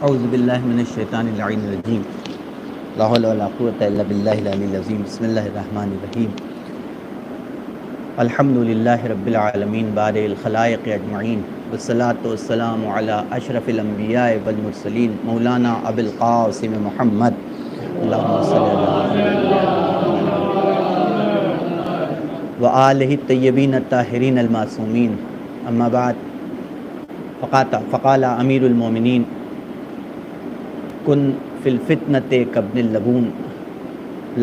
اعوذ باللہ من الشیطان اللعین الرجیم لا حول ولا قوة الا باللہ العلی العظیم بسم اللہ الرحمن الرحیم الحمد للہ رب العالمین بارئ الخلائق اجمعین والصلاة والسلام علی اشرف الانبیاء والمرسلین مولانا ابی القاسم محمد اللہم صلی اللہ وآلہ الطیبین الطاہرین المعصومین اما بعد فقال امیر المومنین کن فی الفتنۃ کابن اللبون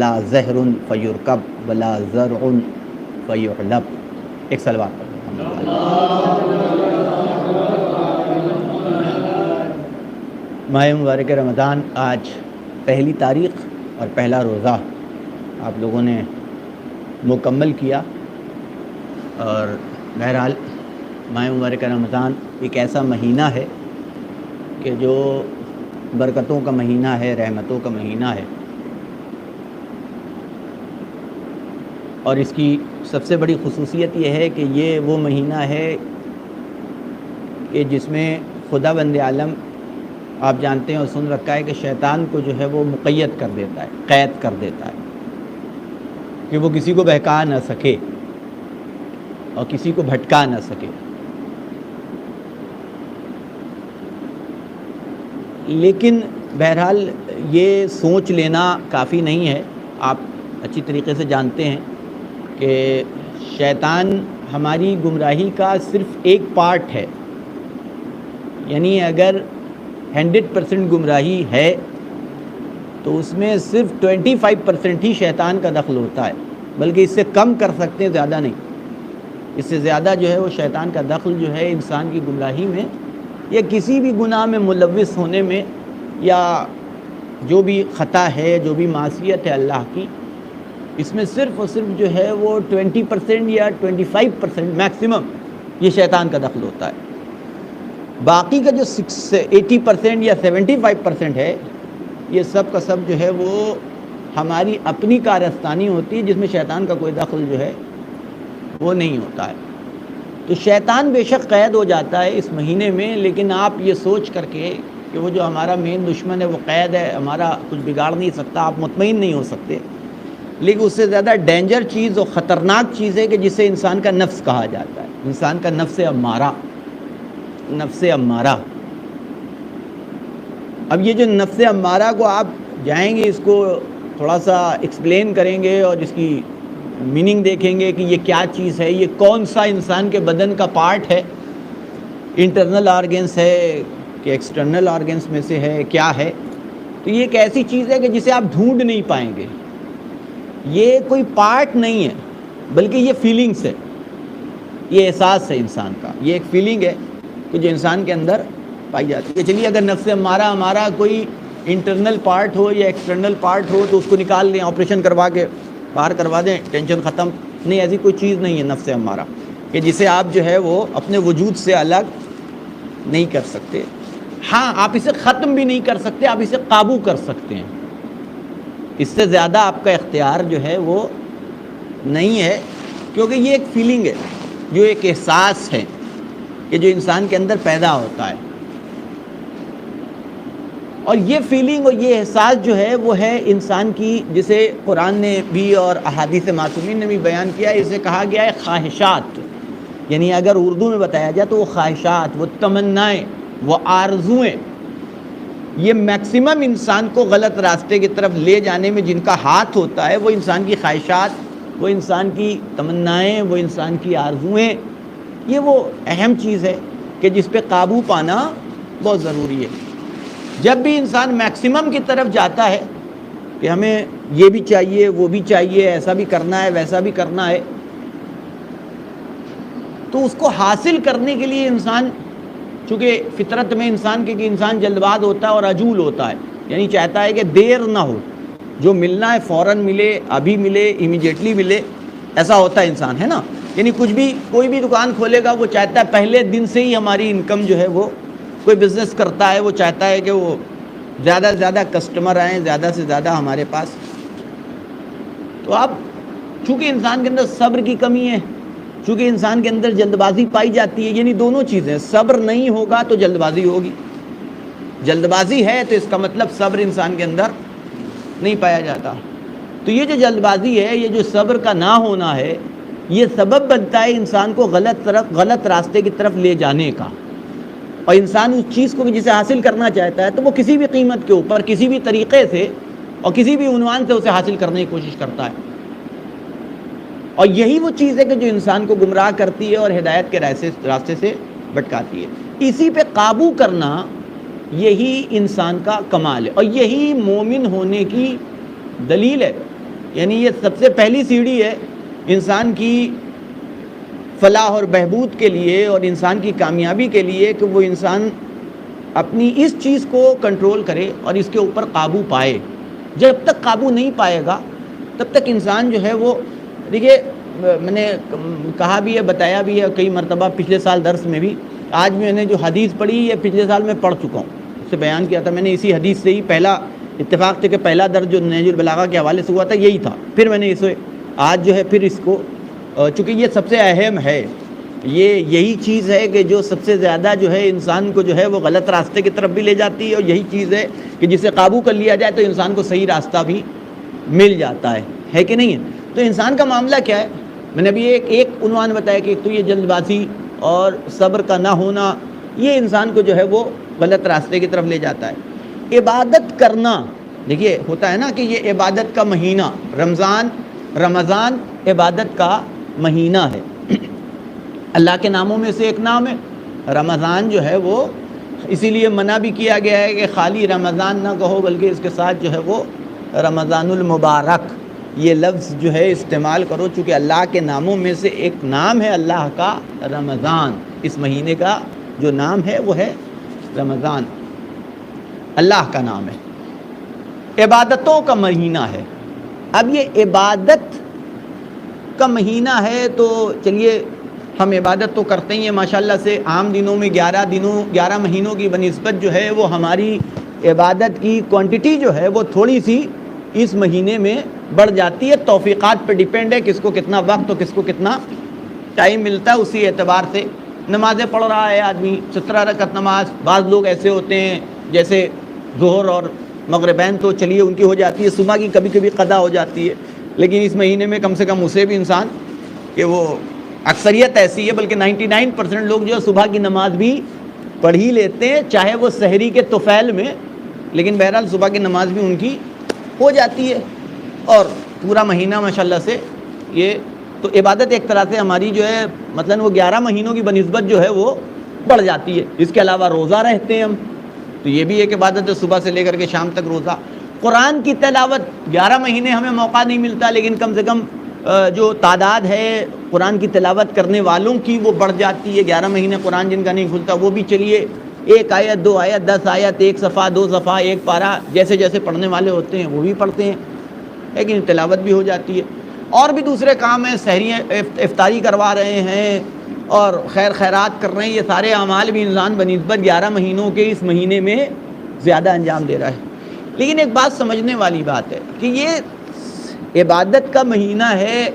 لا زہر فیرکب ولا زرع فیحلب. ایک صلوات پڑھیں. ماہ مبارک رمضان آج پہلی تاریخ اور پہلا روزہ آپ لوگوں نے مکمل کیا، اور بہرحال ماہ مبارک رمضان ایک ایسا مہینہ ہے کہ جو برکتوں کا مہینہ ہے، رحمتوں کا مہینہ ہے، اور اس کی سب سے بڑی خصوصیت یہ ہے کہ یہ وہ مہینہ ہے کہ جس میں خدا بند عالم، آپ جانتے ہیں اور سن رکھا ہے کہ شیطان کو جو ہے وہ مقید کر دیتا ہے، قید کر دیتا ہے کہ وہ کسی کو بہکا نہ سکے اور کسی کو بھٹکا نہ سکے. لیکن بہرحال یہ سوچ لینا کافی نہیں ہے. آپ اچھی طریقے سے جانتے ہیں کہ شیطان ہماری گمراہی کا صرف ایک پارٹ ہے، یعنی اگر 100% گمراہی ہے تو اس میں صرف 25% ہی شیطان کا دخل ہوتا ہے، بلکہ اس سے کم کر سکتے ہیں، زیادہ نہیں. اس سے زیادہ جو ہے وہ شیطان کا دخل جو ہے انسان کی گمراہی میں یا کسی بھی گناہ میں ملوث ہونے میں، یا جو بھی خطا ہے، جو بھی معصیت ہے اللہ کی، اس میں صرف اور صرف جو ہے وہ 20% یا 25% میکسیمم یہ شیطان کا دخل ہوتا ہے. باقی کا جو 80% یا 75% ہے، یہ سب کا سب جو ہے وہ ہماری اپنی کارستانی ہوتی ہے، جس میں شیطان کا کوئی دخل جو ہے وہ نہیں ہوتا ہے. تو شیطان بے شک قید ہو جاتا ہے اس مہینے میں، لیکن آپ یہ سوچ کر کے کہ وہ جو ہمارا مین دشمن ہے وہ قید ہے، ہمارا کچھ بگاڑ نہیں سکتا، آپ مطمئن نہیں ہو سکتے. لیکن اس سے زیادہ ڈینجر چیز اور خطرناک چیز ہے کہ جسے انسان کا نفس کہا جاتا ہے، انسان کا نفس امارہ. نفس امارہ، اب یہ جو نفس امارہ کو آپ جائیں گے، اس کو تھوڑا سا ایکسپلین کریں گے اور اس کی میننگ دیکھیں گے کہ یہ کیا چیز ہے، یہ کون سا انسان کے بدن کا پارٹ ہے، انٹرنل آرگنس ہے کہ ایکسٹرنل آرگنس میں سے ہے، کیا ہے. تو یہ ایک ایسی چیز ہے کہ جسے آپ ڈھونڈ نہیں پائیں گے. یہ کوئی پارٹ نہیں ہے، بلکہ یہ فیلنگس ہے، یہ احساس ہے انسان کا. یہ ایک فیلنگ ہے کہ جو انسان کے اندر پائی جاتی ہے. چلیے اگر نفس امارہ ہمارا کوئی انٹرنل پارٹ ہو یا ایکسٹرنل پارٹ ہو تو اس کو نکال لیں، آپریشن کروا کے باہر کروا دیں، ٹینشن ختم. نہیں، ایسی کوئی چیز نہیں ہے نفس امارہ کہ جسے آپ جو ہے وہ اپنے وجود سے الگ نہیں کر سکتے. ہاں، آپ اسے ختم بھی نہیں کر سکتے، آپ اسے قابو کر سکتے ہیں. اس سے زیادہ آپ کا اختیار جو ہے وہ نہیں ہے، کیونکہ یہ ایک فیلنگ ہے، جو ایک احساس ہے کہ جو انسان کے اندر پیدا ہوتا ہے. اور یہ فیلنگ اور یہ احساس جو ہے وہ ہے انسان کی، جسے قرآن نے بھی اور احادیث معصومین نے بھی بیان کیا ہے. اسے کہا گیا ہے خواہشات، یعنی اگر اردو میں بتایا جائے تو وہ خواہشات، وہ تمنائیں، وہ آرزوئیں، یہ میکسیمم انسان کو غلط راستے کی طرف لے جانے میں جن کا ہاتھ ہوتا ہے، وہ انسان کی خواہشات، وہ انسان کی تمنائیں، وہ انسان کی آرزوئیں. یہ وہ اہم چیز ہے کہ جس پہ قابو پانا بہت ضروری ہے. جب بھی انسان میکسیمم کی طرف جاتا ہے کہ ہمیں یہ بھی چاہیے، وہ بھی چاہیے، ایسا بھی کرنا ہے، ویسا بھی کرنا ہے، تو اس کو حاصل کرنے کے لیے انسان، چونکہ فطرت میں انسان کے کہ انسان جلد باز ہوتا ہے اور عجول ہوتا ہے، یعنی چاہتا ہے کہ دیر نہ ہو، جو ملنا ہے فوراً ملے، ابھی ملے، امیڈیٹلی ملے. ایسا ہوتا ہے انسان، ہے نا. یعنی کچھ بھی، کوئی بھی دکان کھولے گا وہ چاہتا ہے پہلے دن سے ہی ہماری انکم جو ہے وہ، کوئی بزنس کرتا ہے وہ چاہتا ہے کہ وہ زیادہ سے زیادہ کسٹمر آئیں، زیادہ سے زیادہ ہمارے پاس. تو اب چونکہ انسان کے اندر صبر کی کمی ہے، چونکہ انسان کے اندر جلد بازی پائی جاتی ہے، یعنی دونوں چیزیں، صبر نہیں ہوگا تو جلد بازی ہوگی. جلد بازی ہے تو اس کا مطلب صبر انسان کے اندر نہیں پایا جاتا. تو یہ جو جلد بازی ہے، یہ جو صبر کا نہ ہونا ہے، یہ سبب بنتا ہے انسان کو غلط راستے کی طرف لے جانے کا. اور انسان اس چیز کو بھی جسے حاصل کرنا چاہتا ہے تو وہ کسی بھی قیمت کے اوپر، کسی بھی طریقے سے اور کسی بھی عنوان سے اسے حاصل کرنے کی کوشش کرتا ہے. اور یہی وہ چیز ہے کہ جو انسان کو گمراہ کرتی ہے اور ہدایت کے راستے سے بھٹکاتی ہے. اسی پہ قابو کرنا یہی انسان کا کمال ہے اور یہی مومن ہونے کی دلیل ہے. یعنی یہ سب سے پہلی سیڑھی ہے انسان کی فلاح اور بہبود کے لیے اور انسان کی کامیابی کے لیے کہ وہ انسان اپنی اس چیز کو کنٹرول کرے اور اس کے اوپر قابو پائے. جب تک قابو نہیں پائے گا تب تک انسان جو ہے وہ، دیکھیے میں نے کہا بھی ہے، بتایا بھی ہے کئی مرتبہ پچھلے سال درس میں بھی. آج میں نے جو حدیث پڑھی یہ پچھلے سال میں پڑھ چکا ہوں، اسے بیان کیا تھا میں نے. اسی حدیث سے ہی پہلا اتفاق تھا کہ پہلا درس جو نہج البلاغہ کے حوالے سے ہوا تھا یہی تھا. پھر میں نے اسے آج جو ہے پھر اس کو، چونکہ یہ سب سے اہم ہے، یہی چیز ہے کہ جو سب سے زیادہ جو ہے انسان کو جو ہے وہ غلط راستے کی طرف بھی لے جاتی ہے، اور یہی چیز ہے کہ جسے قابو کر لیا جائے تو انسان کو صحیح راستہ بھی مل جاتا ہے کہ نہیں ہے. تو انسان کا معاملہ کیا ہے؟ میں نے ابھی ایک عنوان بتایا کہ ایک تو یہ جلد بازی اور صبر کا نہ ہونا، یہ انسان کو جو ہے وہ غلط راستے کی طرف لے جاتا ہے. عبادت کرنا، دیکھیے ہوتا ہے نا کہ یہ عبادت کا مہینہ، رمضان عبادت کا مہینہ ہے. اللہ کے ناموں میں سے ایک نام ہے رمضان جو ہے وہ، اسی لیے منع بھی کیا گیا ہے کہ خالی رمضان نہ کہو بلکہ اس کے ساتھ جو ہے وہ رمضان المبارک یہ لفظ جو ہے استعمال کرو، چونکہ اللہ کے ناموں میں سے ایک نام ہے اللہ کا رمضان. اس مہینے کا جو نام ہے وہ ہے رمضان، اللہ کا نام ہے، عبادتوں کا مہینہ ہے. اب یہ عبادت کا مہینہ ہے تو چلیے ہم عبادت تو کرتے ہی ہیں ماشاءاللہ سے. عام دنوں میں 11 مہینوں کی بنسبت جو ہے وہ ہماری عبادت کی کوانٹٹی جو ہے وہ تھوڑی سی اس مہینے میں بڑھ جاتی ہے. توفیقات پہ ڈیپینڈ ہے، کس کو کتنا وقت اور کس کو کتنا ٹائم ملتا ہے. اسی اعتبار سے نمازیں پڑھ رہا ہے آدمی، 17 رکعت نماز. بعض لوگ ایسے ہوتے ہیں جیسے ظہر اور مغربین تو چلیے ان کی ہو جاتی ہے، صبح کی کبھی کبھی قضا ہو جاتی ہے، لیکن اس مہینے میں کم سے کم اسے بھی انسان کہ وہ اکثریت ایسی ہے، بلکہ 99% لوگ جو ہے صبح کی نماز بھی پڑھ ہی لیتے ہیں، چاہے وہ سحری کے طفیل میں، لیکن بہرحال صبح کی نماز بھی ان کی ہو جاتی ہے. اور پورا مہینہ ماشاءاللہ سے یہ تو عبادت ایک طرح سے ہماری جو ہے مثلا وہ 11 مہینوں کی بنسبت جو ہے وہ بڑھ جاتی ہے. اس کے علاوہ روزہ رہتے ہیں ہم، تو یہ بھی ایک عبادت ہے، صبح سے لے کر کے شام تک روزہ. قرآن کی تلاوت 11 مہینے ہمیں موقع نہیں ملتا، لیکن کم سے کم جو تعداد ہے قرآن کی تلاوت کرنے والوں کی وہ بڑھ جاتی ہے. 11 مہینے قرآن جن کا نہیں کھلتا وہ بھی چلیے 1 آیت 2 آیت 10 آیت 1 صفحہ 2 صفحہ 1 پارہ جیسے جیسے پڑھنے والے ہوتے ہیں وہ بھی پڑھتے ہیں، لیکن تلاوت بھی ہو جاتی ہے. اور بھی دوسرے کام ہیں، سحری افطاری کروا رہے ہیں اور خیرات کر رہے ہیں، یہ سارے اعمال بھی انسان بنسبت 11 مہینوں کے اس مہینے میں زیادہ انجام دے رہا ہے. لیکن ایک بات سمجھنے والی بات ہے کہ یہ عبادت کا مہینہ ہے،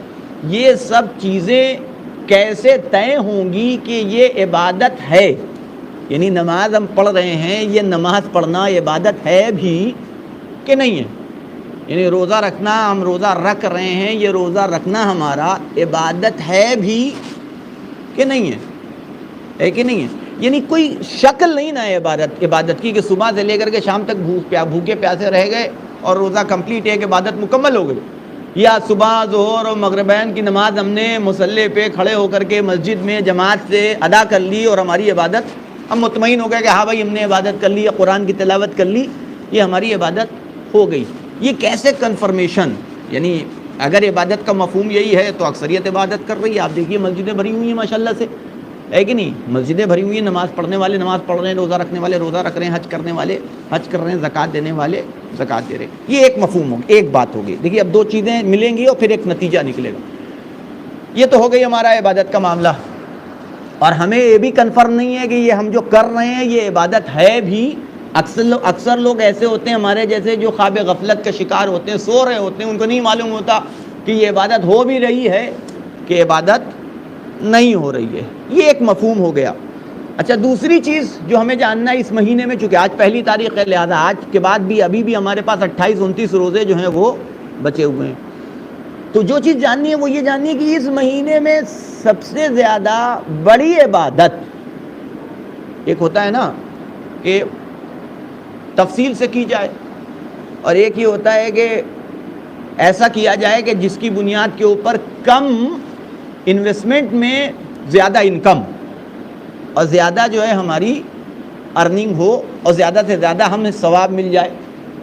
یہ سب چیزیں کیسے طے ہوں گی کہ یہ عبادت ہے؟ یعنی نماز ہم پڑھ رہے ہیں، یہ نماز پڑھنا عبادت ہے بھی کہ نہیں ہے؟ یعنی روزہ رکھنا، ہم روزہ رکھ رہے ہیں، یہ روزہ رکھنا ہمارا عبادت ہے بھی کہ نہیں ہے کہ نہیں ہے؟ یعنی کوئی شکل نہیں نا عبادت کی کہ صبح سے لے کر کے شام تک بھوکے پیاسے رہ گئے اور روزہ کمپلیٹ ہے کہ عبادت مکمل ہو گئی. یا صبح ظہر اور مغربین کی نماز ہم نے مصلی پہ کھڑے ہو کر کے مسجد میں جماعت سے ادا کر لی اور ہماری عبادت ہم مطمئن ہو گئے کہ ہاں بھائی ہم نے عبادت کر لی یا قرآن کی تلاوت کر لی، یہ ہماری عبادت ہو گئی. یہ کیسے کنفرمیشن؟ یعنی اگر عبادت کا مفہوم یہی ہے تو اکثریت عبادت کر رہی ہے. آپ دیکھیے مسجدیں بھری ہوئی ہیں ماشاءاللہ سے، ہے کہ نہیں؟ مسجدیں بھری ہوئی ہیں، نماز پڑھنے والے نماز پڑھ رہے ہیں، روزہ رکھنے والے روزہ رکھ رہے ہیں، حج کرنے والے حج کر رہے ہیں، زکوٰۃ دینے والے زکوٰۃ دے رہے ہیں. یہ ایک مفہوم ہوگا، ایک بات ہوگی. دیکھیے اب 2 چیزیں ملیں گی اور پھر ایک نتیجہ نکلے گا. یہ تو ہو گئی ہمارا عبادت کا معاملہ، اور ہمیں یہ بھی کنفرم نہیں ہے کہ یہ ہم جو کر رہے ہیں یہ عبادت ہے بھی. اکثر لوگ ایسے ہوتے ہیں ہمارے جیسے جو خواب غفلت کا شکار ہوتے ہیں، سو رہے ہوتے ہیں، ان کو نہیں معلوم ہوتا کہ یہ عبادت ہو بھی رہی ہے کہ عبادت نہیں ہو رہی ہے. یہ ایک مفہوم ہو گیا. اچھا دوسری چیز جو ہمیں جاننا ہے اس مہینے میں، چونکہ آج پہلی تاریخ ہے لہٰذا آج کے بعد بھی ابھی بھی ہمارے پاس 28-29 روزے جو ہیں وہ بچے ہوئے ہیں. تو جو چیز جاننی ہے وہ یہ جاننی ہے کہ اس مہینے میں سب سے زیادہ بڑی عبادت، ایک ہوتا ہے نا کہ تفصیل سے کی جائے، اور ایک یہ ہوتا ہے کہ ایسا کیا جائے کہ جس کی بنیاد کے اوپر کم انویسٹمنٹ میں زیادہ انکم اور زیادہ جو ہے ہماری ارننگ ہو اور زیادہ سے زیادہ ہمیں ثواب مل جائے.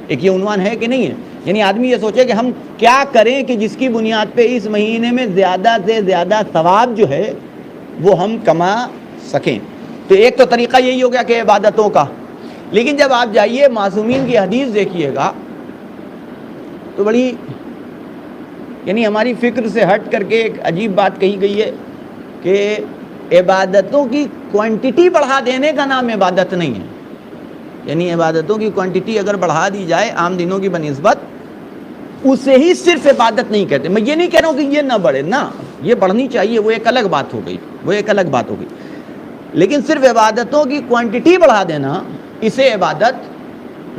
ایک یہ عنوان ہے کہ نہیں ہے؟ یعنی آدمی یہ سوچے کہ ہم کیا کریں کہ جس کی بنیاد پہ اس مہینے میں زیادہ سے زیادہ ثواب جو ہے وہ ہم کما سکیں. تو ایک تو طریقہ یہی ہو گیا کہ عبادتوں کا. لیکن جب آپ جائیے معصومین کی حدیث دیکھیے گا تو بڑی یعنی ہماری فکر سے ہٹ کر کے ایک عجیب بات کہی گئی ہے کہ عبادتوں کی کوانٹٹی بڑھا دینے کا نام عبادت نہیں ہے. یعنی عبادتوں کی کوانٹٹی اگر بڑھا دی جائے عام دنوں کی بنسبت، اسے ہی صرف عبادت نہیں کہتے. میں یہ نہیں کہہ رہا ہوں کہ یہ نہ بڑھے، نہ، یہ بڑھنی چاہیے، وہ ایک الگ بات ہو گئی، لیکن صرف عبادتوں کی کوانٹٹی بڑھا دینا اسے عبادت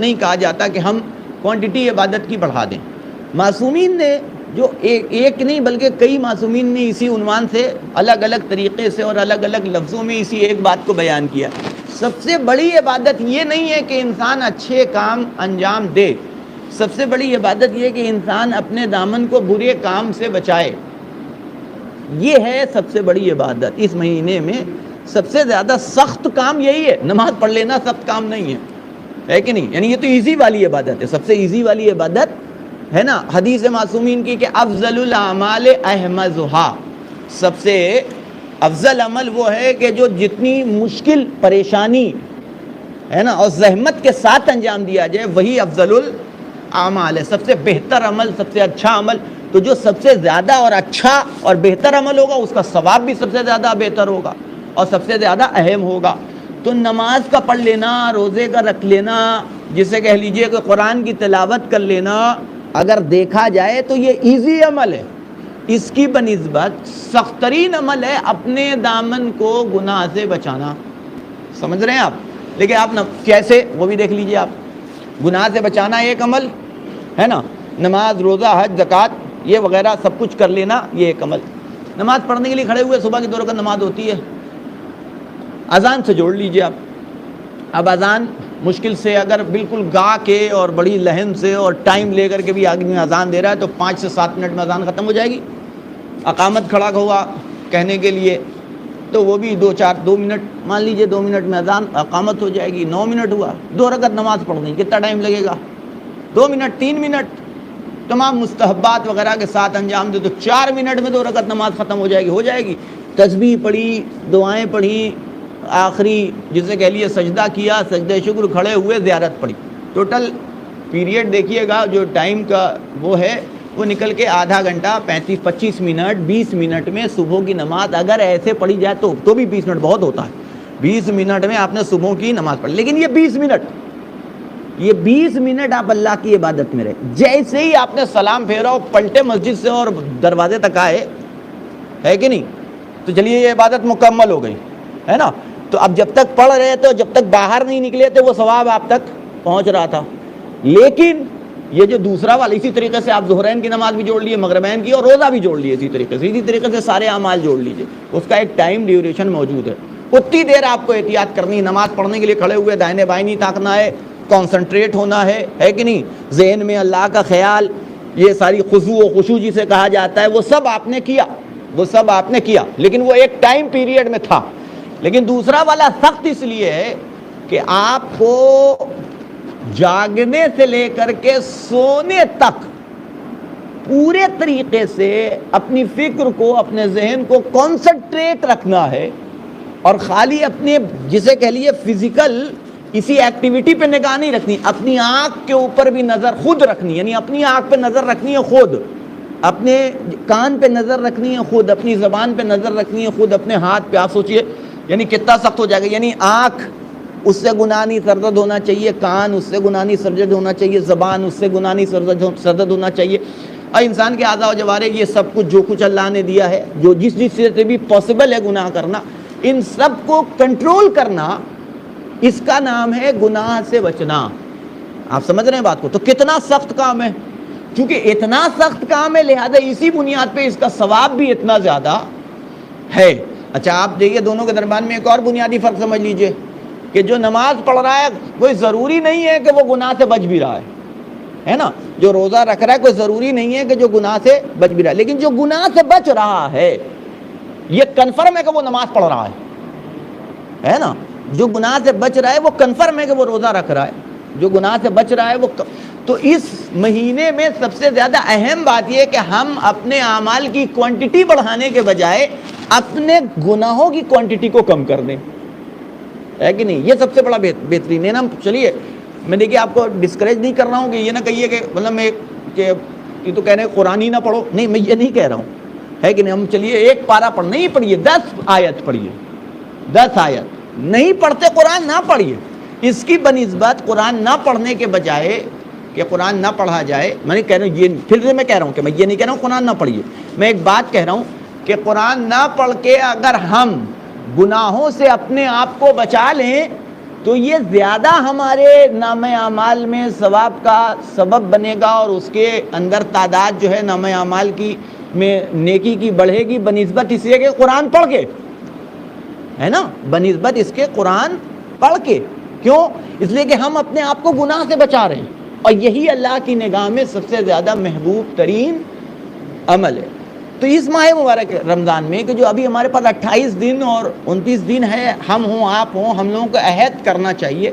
نہیں کہا جاتا کہ ہم کوانٹٹی عبادت کی بڑھا دیں. معصومین نے جو ایک نہیں بلکہ کئی معصومین نے اسی عنوان سے الگ الگ طریقے سے اور الگ الگ لفظوں میں اسی ایک بات کو بیان کیا. سب سے بڑی عبادت یہ نہیں ہے کہ انسان اچھے کام انجام دے، سب سے بڑی عبادت یہ کہ انسان اپنے دامن کو برے کام سے بچائے. یہ ہے سب سے بڑی عبادت. اس مہینے میں سب سے زیادہ سخت کام یہی ہے. نماز پڑھ لینا سخت کام نہیں ہے کہ نہیں؟ یعنی یہ تو ایزی والی عبادت ہے، سب سے ایزی والی عبادت ہے نا. حدیث معصومین کی کہ افضل الاعمال احمدھا، سب سے افضل عمل وہ ہے کہ جو جتنی مشکل پریشانی ہے نا اور زحمت کے ساتھ انجام دیا جائے وہی افضل الاعمال ہے، سب سے بہتر عمل، سب سے اچھا عمل. تو جو سب سے زیادہ اور اچھا اور بہتر عمل ہوگا اس کا ثواب بھی سب سے زیادہ بہتر ہوگا اور سب سے زیادہ اہم ہوگا. تو نماز کا پڑھ لینا، روزے کا رکھ لینا، جسے کہہ لیجئے کہ قرآن کی تلاوت کر لینا، اگر دیکھا جائے تو یہ ایزی عمل ہے. اس کی بنسبت سخت ترین عمل ہے اپنے دامن کو گناہ سے بچانا. سمجھ رہے ہیں آپ؟ لیکن آپ کیسے وہ بھی دیکھ لیجئے. آپ گناہ سے بچانا ایک عمل ہے نا، نماز، روزہ، حج، زکوٰۃ یہ وغیرہ سب کچھ کر لینا یہ ایک عمل. نماز پڑھنے کے لیے کھڑے ہوئے، صبح کی 2 رکعت نماز ہوتی ہے، اذان سے جوڑ لیجئے آپ. اب اذان مشکل سے اگر بالکل گا کے اور بڑی لہن سے اور ٹائم لے کر کے بھی آدمی اذان دے رہا ہے تو 5 سے 7 منٹ میں اذان ختم ہو جائے گی. اقامت کھڑا ہوا کہنے کے لیے تو وہ بھی 2 منٹ، مان لیجئے 2 منٹ میں اذان اقامت ہو جائے گی. 9 منٹ ہوا، 2 رکعت نماز پڑھنی، کتنا ٹائم لگے گا؟ 2 منٹ، 3 منٹ. تمام مستحبات وغیرہ کے ساتھ انجام دے تو 4 منٹ میں 2 رکعت نماز ختم ہو جائے گی. تسبیح پڑھی، دعائیں پڑھی، آخری جسے کہہ لیے سجدہ کیا، سجدہ شکر، کھڑے ہوئے، زیارت پڑھی. ٹوٹل پیریڈ دیکھیے گا جو ٹائم کا وہ ہے وہ نکل کے آدھا گھنٹہ، 25 منٹ، 20 منٹ میں صبح کی نماز اگر ایسے پڑھی جائے تو بھی 20 منٹ بہت ہوتا ہے. 20 منٹ میں آپ نے صبح کی نماز پڑھی. لیکن یہ 20 منٹ آپ اللہ کی عبادت میں رہے. جیسے ہی آپ نے سلام پھیرا اور پلٹے مسجد سے اور دروازے تک آئے، ہے کہ نہیں، تو چلیے یہ عبادت مکمل ہو گئی ہے نا. تو اب جب تک پڑھ رہے تھے، جب تک باہر نہیں نکلے تھے، وہ ثواب آپ تک پہنچ رہا تھا. لیکن یہ جو دوسرا والا، اسی طریقے سے آپ ظہرین کی نماز بھی جوڑ لیے، مغربین کی، اور روزہ بھی جوڑ لیے، اسی طریقے سے سارے اعمال جوڑ لیجئے. اس کا ایک ٹائم ڈیوریشن موجود ہے. اتنی دیر آپ کو احتیاط کرنی ہے. نماز پڑھنے کے لیے کھڑے ہوئے دائیں بائیں نہیں تاکنا ہے، کانسنٹریٹ ہونا ہے کہ نہیں، ذہن میں اللہ کا خیال، یہ ساری خضوع و خشوع جسے کہا جاتا ہے، وہ سب آپ نے کیا. لیکن وہ ایک ٹائم پیریڈ میں تھا. لیکن دوسرا والا سخت اس لیے ہے کہ آپ کو جاگنے سے لے کر کے سونے تک پورے طریقے سے اپنی فکر کو، اپنے ذہن کو کنسنٹریٹ رکھنا ہے اور خالی اپنے جسے کہہ لیے فزیکل اسی ایکٹیویٹی پہ نگاہ نہیں رکھنی، اپنی آنکھ کے اوپر بھی نظر خود رکھنی. یعنی اپنی آنکھ پہ نظر رکھنی ہے خود، اپنے کان پہ نظر رکھنی ہے خود، اپنی زبان پہ نظر رکھنی ہے خود، اپنے ہاتھ پہ. آپ سوچئے یعنی کتنا سخت ہو جائے گا. یعنی آنکھ اس سے گناہ نہیں سرزد ہونا چاہیے، کان اس سے گناہ نہیں سرزد ہونا چاہیے، زبان اس سے گناہ نہیں سرزد ہونا چاہیے، اور انسان کے اعضاء و جوارح یہ سب کچھ جو کچھ اللہ نے دیا ہے، جو جس سے بھی پاسبل ہے گناہ کرنا، ان سب کو کنٹرول کرنا، اس کا نام ہے گناہ سے بچنا۔ آپ سمجھ رہے ہیں بات کو؟ تو کتنا سخت کام ہے، کیونکہ اتنا سخت کام ہے لہذا اسی بنیاد پہ اس کا ثواب بھی اتنا زیادہ ہے۔ اچھا آپ دیکھیے دونوں کے درمیان میں ایک اور بنیادی فرق سمجھ لیجئے کہ جو نماز پڑھ رہا ہے کوئی ضروری نہیں ہے کہ وہ گناہ سے بچ بھی رہا ہے نا، جو روزہ رکھ رہا ہے کوئی ضروری نہیں ہے کہ جو گناہ سے بچ بھی رہا ہے، لیکن جو گناہ سے بچ رہا ہے یہ کنفرم ہے کہ وہ نماز پڑھ رہا ہے نا، جو گناہ سے بچ رہا ہے وہ کنفرم ہے کہ وہ روزہ رکھ رہا ہے، جو گناہ سے بچ رہا ہے وہ تو اس مہینے میں سب سے زیادہ اہم بات یہ ہے کہ ہم اپنے اعمال کی کوانٹٹی بڑھانے کے بجائے اپنے گناہوں کی کوانٹٹی کو کم کر دیں، ہے کہ نہیں؟ یہ سب سے بڑا بہترین ہے نا۔ چلیے میں دیکھیے آپ کو ڈسکریج نہیں کر رہا ہوں کہ یہ نہ کہیے کہ مطلب میں کہ یہ تو کہہ رہے ہیں قرآن ہی نہ پڑھو، نہیں میں یہ نہیں کہہ رہا ہوں، ہے کہ نہیں؟ ہم چلیے ایک پارہ پڑھنا ہی پڑھیے، 10 آیت پڑھیے، 10 آیت نہیں پڑھتے قرآن نہ پڑھیے، اس کی بنسبت قرآن نہ پڑھنے کے بجائے کہ قرآن نہ پڑھا جائے، میں نہیں کہہ رہا ہوں یہ، پھر سے میں کہہ رہا ہوں کہ میں یہ نہیں کہہ رہا ہوں قرآن نہ پڑھیے، میں ایک بات کہہ رہا ہوں کہ قرآن نہ پڑھ کے اگر ہم گناہوں سے اپنے آپ کو بچا لیں تو یہ زیادہ ہمارے نام اعمال میں ثواب کا سبب بنے گا، اور اس کے اندر تعداد جو ہے نام اعمال کی میں نیکی کی بڑھے گی بنسبت اس لیے کہ قرآن پڑھ کے، ہے نا، بنسبت اس کے قرآن پڑھ کے۔ کیوں؟ اس لیے کہ ہم اپنے آپ کو گناہ سے بچا رہے ہیں، اور یہی اللہ کی نگاہ میں سب سے زیادہ محبوب ترین عمل ہے۔ تو اس ماہ مبارک رمضان میں کہ جو ابھی ہمارے پاس 28 دن اور 29 دن ہے، ہم ہوں آپ ہوں، ہم لوگوں کو عہد کرنا چاہیے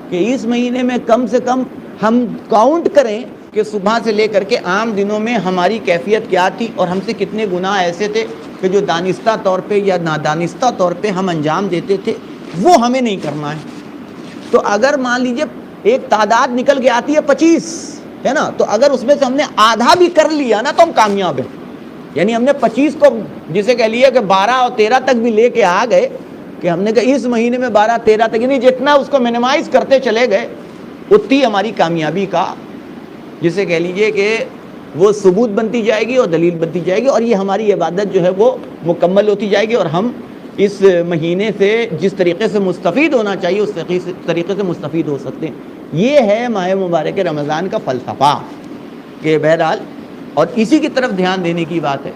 کہ اس مہینے میں کم سے کم ہم کاؤنٹ کریں کہ صبح سے لے کر کے عام دنوں میں ہماری کیفیت کیا تھی، اور ہم سے کتنے گناہ ایسے تھے کہ جو دانستہ طور پہ یا نادانستہ طور پہ ہم انجام دیتے تھے، وہ ہمیں نہیں کرنا ہے۔ تو اگر مان لیجئے ایک تعداد نکل کے آتی ہے 25، ہے نا، تو اگر اس میں سے ہم نے آدھا بھی کر لیا نا تو ہم کامیاب ہیں، یعنی ہم نے 25 کو جسے کہہ لیے کہ 12 اور 13 تک بھی لے کے آ گئے، کہ ہم نے کہا اس مہینے میں 12 13 تک، یعنی جتنا اس کو منیمائز کرتے چلے گئے اتنی ہماری کامیابی کا جسے کہہ لیجئے کہ وہ ثبوت بنتی جائے گی اور دلیل بنتی جائے گی، اور یہ ہماری عبادت جو ہے وہ مکمل ہوتی جائے گی، اور ہم اس مہینے سے جس طریقے سے مستفید ہونا چاہیے اس طریقے سے مستفید ہو سکتے ہیں۔ یہ ہے ماہ مبارک رمضان کا فلسفہ کہ بہرحال، اور اسی کی طرف دھیان دینے کی بات ہے،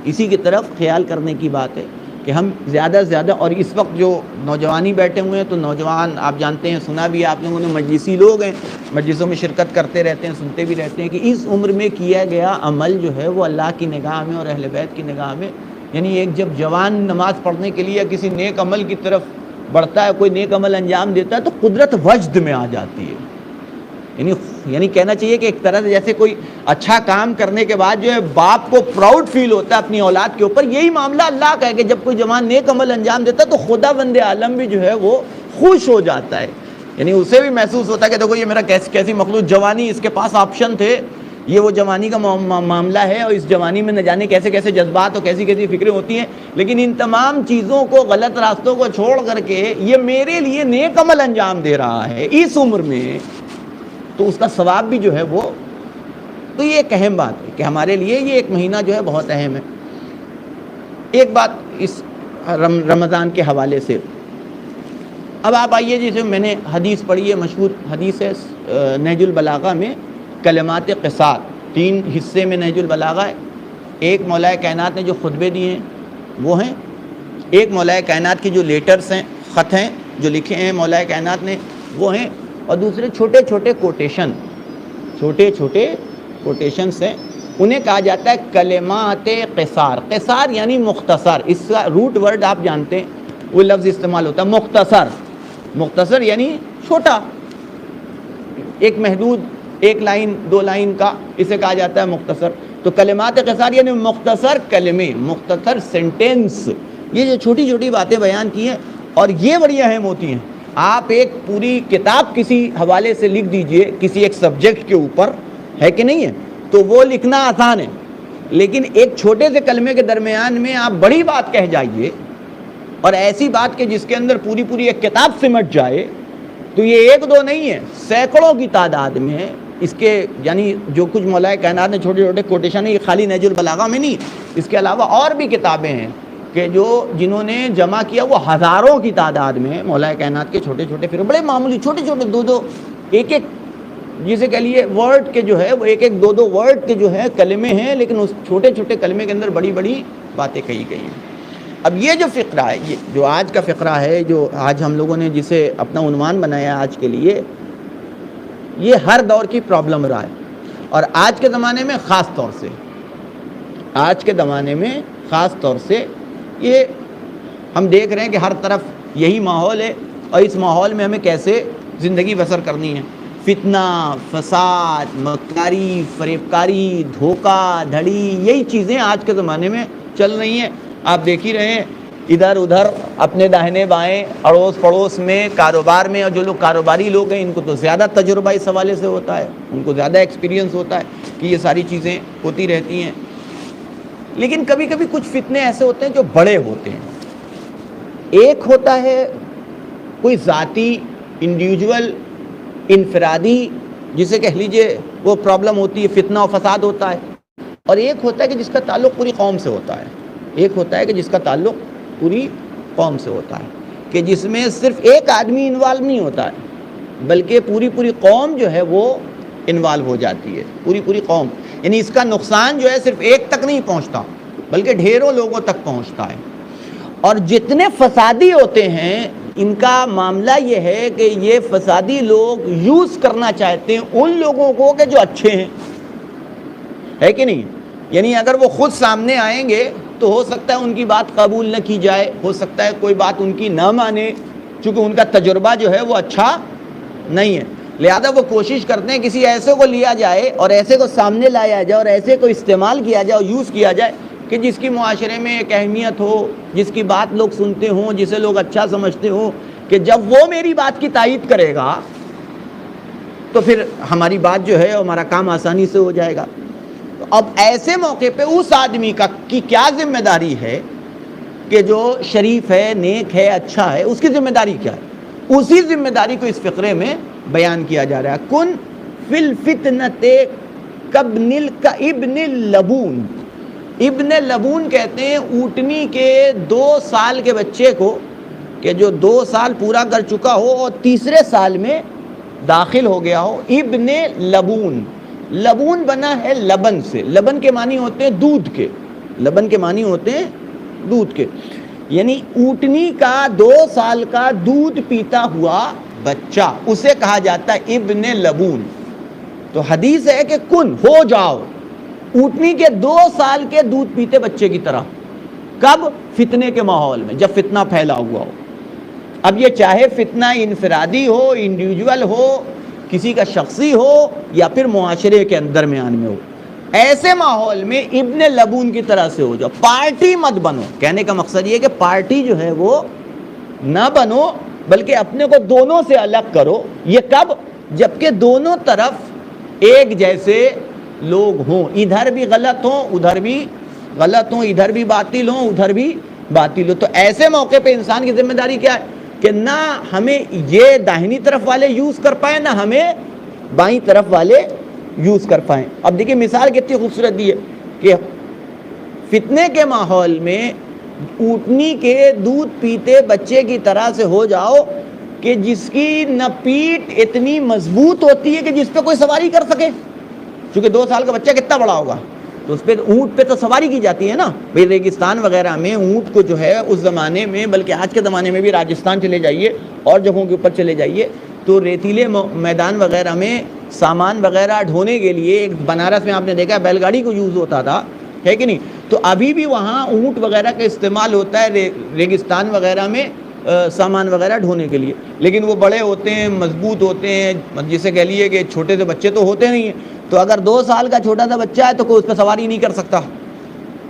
اسی کی طرف خیال کرنے کی بات ہے کہ ہم زیادہ سے زیادہ، اور اس وقت جو نوجوانی بیٹھے ہوئے ہیں تو نوجوان آپ جانتے ہیں، سنا بھی آپ لوگوں نے، مجلسی لوگ ہیں، مجلسوں میں شرکت کرتے رہتے ہیں، سنتے بھی رہتے ہیں کہ اس عمر میں کیا گیا عمل جو ہے وہ اللہ کی نگاہ میں اور اہل بیت کی نگاہ میں، یعنی ایک جب جوان نماز پڑھنے کے لیے کسی نیک عمل کی طرف بڑھتا ہے، کوئی نیک عمل انجام دیتا ہے تو قدرت وجد میں آ جاتی ہے، یعنی کہنا چاہیے کہ ایک طرح سے جیسے کوئی اچھا کام کرنے کے بعد جو ہے باپ کو پراؤڈ فیل ہوتا ہے اپنی اولاد کے اوپر، یہی معاملہ اللہ کا ہے کہ جب کوئی جوان نیک عمل انجام دیتا ہے تو خدا بند عالم بھی جو ہے وہ خوش ہو جاتا ہے، یعنی اسے بھی محسوس ہوتا ہے کہ دیکھو یہ میرا کیسی مخلوق جوانی، اس کے پاس آپشن تھے، یہ وہ جوانی کا معاملہ ہے، اور اس جوانی میں نہ جانے کیسے کیسے جذبات اور کیسی کیسی فکریں ہوتی ہیں، لیکن ان تمام چیزوں کو، غلط راستوں کو چھوڑ کر کے یہ میرے لیے نیک عمل انجام دے رہا ہے اس عمر میں، تو اس کا ثواب بھی جو ہے وہ، تو یہ ایک اہم بات ہے کہ ہمارے لیے یہ ایک مہینہ جو ہے بہت اہم ہے۔ ایک بات اس رمضان کے حوالے سے، اب آپ آئیے، جیسے میں نے حدیث پڑھی ہے، مشہور حدیث ہے نہج البلاغہ میں، کلمات قصار، 3 حصے میں نہج البلاغہ ہے۔ ایک مولا کائنات نے جو خطبے دیے ہیں وہ ہیں، ایک مولا کائنات کی جو لیٹرز ہیں، خط ہیں جو لکھے ہیں مولا کائنات نے وہ ہیں، اور دوسرے چھوٹے چھوٹے کوٹیشنز ہیں، انہیں کہا جاتا ہے کلمات قصار۔ قصار یعنی مختصر، اس کا روٹ ورڈ آپ جانتے ہیں، وہ لفظ استعمال ہوتا ہے مختصر، مختصر یعنی چھوٹا، ایک محدود 1 لائن 2 لائن کا، اسے کہا جاتا ہے مختصر۔ تو کلمات قصار یعنی مختصر کلمے، مختصر سینٹنس، یہ جو چھوٹی چھوٹی باتیں بیان کی ہیں، اور یہ بڑی اہم ہوتی ہیں۔ آپ ایک پوری کتاب کسی حوالے سے لکھ دیجئے کسی ایک سبجیکٹ کے اوپر، ہے کہ نہیں ہے، تو وہ لکھنا آسان ہے، لیکن ایک چھوٹے سے کلمے کے درمیان میں آپ بڑی بات کہہ جائیے، اور ایسی بات کہ جس کے اندر پوری ایک کتاب سمٹ جائے، تو یہ 1 2 نہیں ہے، سینکڑوں کی تعداد میں ہے۔ اس کے یعنی جو کچھ مولا کائنات نے چھوٹے چھوٹے کوٹیشن ہیں، یہ خالی نہج البلاغہ میں نہیں، اس کے علاوہ اور بھی کتابیں ہیں کہ جنہوں نے جمع کیا وہ ہزاروں کی تعداد میں مولا کائنات کے چھوٹے چھوٹے پھر بڑے معمولی چھوٹے چھوٹے دو ایک جسے کہہ لیے ورڈ کے جو ہے وہ ایک دو ورڈ کے جو ہے کلمے ہیں، لیکن اس چھوٹے چھوٹے کلمے کے اندر بڑی بڑی باتیں کہی گئی ہیں۔ اب یہ جو فقرہ ہے، یہ جو آج کا فقرہ ہے، جو آج ہم لوگوں نے جسے اپنا عنوان بنایا آج کے لیے، یہ ہر دور کی پرابلم رہا ہے، اور آج کے زمانے میں خاص طور سے یہ ہم دیکھ رہے ہیں کہ ہر طرف یہی ماحول ہے، اور اس ماحول میں ہمیں کیسے زندگی بسر کرنی ہے۔ فتنہ، فساد، مکاری، فریب کاری، دھوکہ دھڑی، یہی چیزیں آج کے زمانے میں چل رہی ہیں۔ آپ دیکھ ہی رہے ہیں ادھر ادھر اپنے داہنے بائیں اڑوس پڑوس میں کاروبار میں، اور جو لوگ کاروباری لوگ ہیں ان کو تو زیادہ تجربہ اس حوالے سے ہوتا ہے، ان کو زیادہ ایکسپیرینس ہوتا ہے کہ یہ ساری چیزیں ہوتی رہتی ہیں۔ لیکن کبھی کبھی کچھ فتنے ایسے ہوتے ہیں جو بڑے ہوتے ہیں۔ ایک ہوتا ہے کوئی ذاتی، انڈیویجول، انفرادی، جسے کہہ لیجئے وہ پرابلم ہوتی ہے، فتنہ و فساد ہوتا ہے، اور ایک ہوتا ہے کہ جس کا تعلق پوری قوم سے ہوتا ہے۔ کہ جس میں صرف ایک آدمی انوالو نہیں ہوتا ہے، بلکہ پوری قوم جو ہے وہ انوالو ہو جاتی ہے، پوری قوم۔ یعنی اس کا نقصان جو ہے صرف ایک تک نہیں پہنچتا، بلکہ ڈھیروں لوگوں تک پہنچتا ہے۔ اور جتنے فسادی ہوتے ہیں ان کا معاملہ یہ ہے کہ یہ فسادی لوگ یوز کرنا چاہتے ہیں ان لوگوں کو کہ جو اچھے ہیں، ہے کہ نہیں؟ یعنی اگر وہ خود سامنے آئیں گے تو ہو سکتا ہے ان کی بات قبول نہ کی جائے، ہو سکتا ہے کوئی بات ان کی نہ مانے، چونکہ ان کا تجربہ جو ہے وہ اچھا نہیں ہے، لہذا وہ کوشش کرتے ہیں کسی ایسے کو لیا جائے اور ایسے کو سامنے لایا جائے اور ایسے کو استعمال کیا جائے اور یوز کیا جائے کہ جس کی معاشرے میں ایک اہمیت ہو، جس کی بات لوگ سنتے ہوں، جسے لوگ اچھا سمجھتے ہوں، کہ جب وہ میری بات کی تائید کرے گا تو پھر ہماری بات جو ہے ہمارا کام آسانی سے ہو جائے گا۔ تو اب ایسے موقع پہ اس آدمی کی کیا ذمہ داری ہے کہ جو شریف ہے، نیک ہے، اچھا ہے، اس کی ذمہ داری کیا ہے؟ اسی ذمہ داری کو اس فقرے میں بیان کیا جا رہا ہے۔ کن فی الفتنۃ کابن ابن اللبون۔ ابن لبون کہتے ہیں اونٹنی کے 2 سال کے بچے کو، کہ جو 2 سال پورا کر چکا ہو اور تیسرے سال میں داخل ہو گیا ہو۔ ابن لبون، لبون بنا ہے لبن سے، لبن کے معنی ہوتے ہیں دودھ کے، لبن کے معنی ہوتے ہیں دودھ کے، یعنی اونٹنی کا 2 سال کا دودھ پیتا ہوا بچہ، اسے کہا جاتا ہے ابن لبون۔ تو حدیث ہے کہ کن، ہو جاؤ اونٹنی کے 2 سال کے دودھ پیتے بچے کی طرح۔ کب؟ فتنے کے ماحول میں، جب فتنہ پھیلا ہوا ہو۔ اب یہ چاہے فتنہ انفرادی ہو، انڈیویجول ہو، کسی کا شخصی ہو، یا پھر معاشرے کے اندر میں آنے میں ہو، ایسے ماحول میں ابن لبون کی طرح سے ہو جاؤ۔ پارٹی مت بنو، کہنے کا مقصد یہ کہ پارٹی جو ہے وہ نہ بنو، بلکہ اپنے کو دونوں سے الگ کرو۔ یہ کب؟ جبکہ دونوں طرف ایک جیسے لوگ ہوں، ادھر بھی غلط ہوں ادھر بھی غلط ہوں، ادھر بھی باطل ہوں ادھر بھی باطل ہوں۔ تو ایسے موقع پہ انسان کی ذمہ داری کیا ہے کہ نہ ہمیں یہ داہنی طرف والے یوز کر پائیں، نہ ہمیں بائیں طرف والے یوز کر پائیں۔ اب دیکھیں مثال کتنی خوبصورت دی ہے کہ فتنے کے ماحول میں اونٹنی کے دودھ پیتے بچے کی طرح سے ہو جاؤ کہ جس کی نہ پیٹھ اتنی مضبوط ہوتی ہے کہ جس پہ کوئی سواری کر سکے، چونکہ 2 سال کا بچہ کتنا بڑا ہوگا، تو اس پہ اونٹ پہ تو سواری کی جاتی ہے نا بھئی۔ ریگستان وغیرہ میں اونٹ کو جو ہے اس زمانے میں، بلکہ آج کے زمانے میں بھی، راجستھان چلے جائیے اور جگہوں کے اوپر چلے جائیے تو ریتیلے میدان وغیرہ میں سامان وغیرہ ڈھونے کے لیے، ایک بنارس میں آپ نے دیکھا بیل گاڑی کو یوز ہوتا تھا، ہے کہ نہیں؟ تو ابھی بھی وہاں اونٹ وغیرہ کا استعمال ہوتا ہے ریگستان وغیرہ میں سامان وغیرہ ڈھونے کے لیے، لیکن وہ بڑے ہوتے ہیں، مضبوط ہوتے ہیں، جسے کہہ لیے کہ چھوٹے سے بچے تو ہوتے نہیں ہیں۔ تو اگر 2 سال کا چھوٹا سا بچہ ہے تو کوئی اس پہ سواری نہیں کر سکتا۔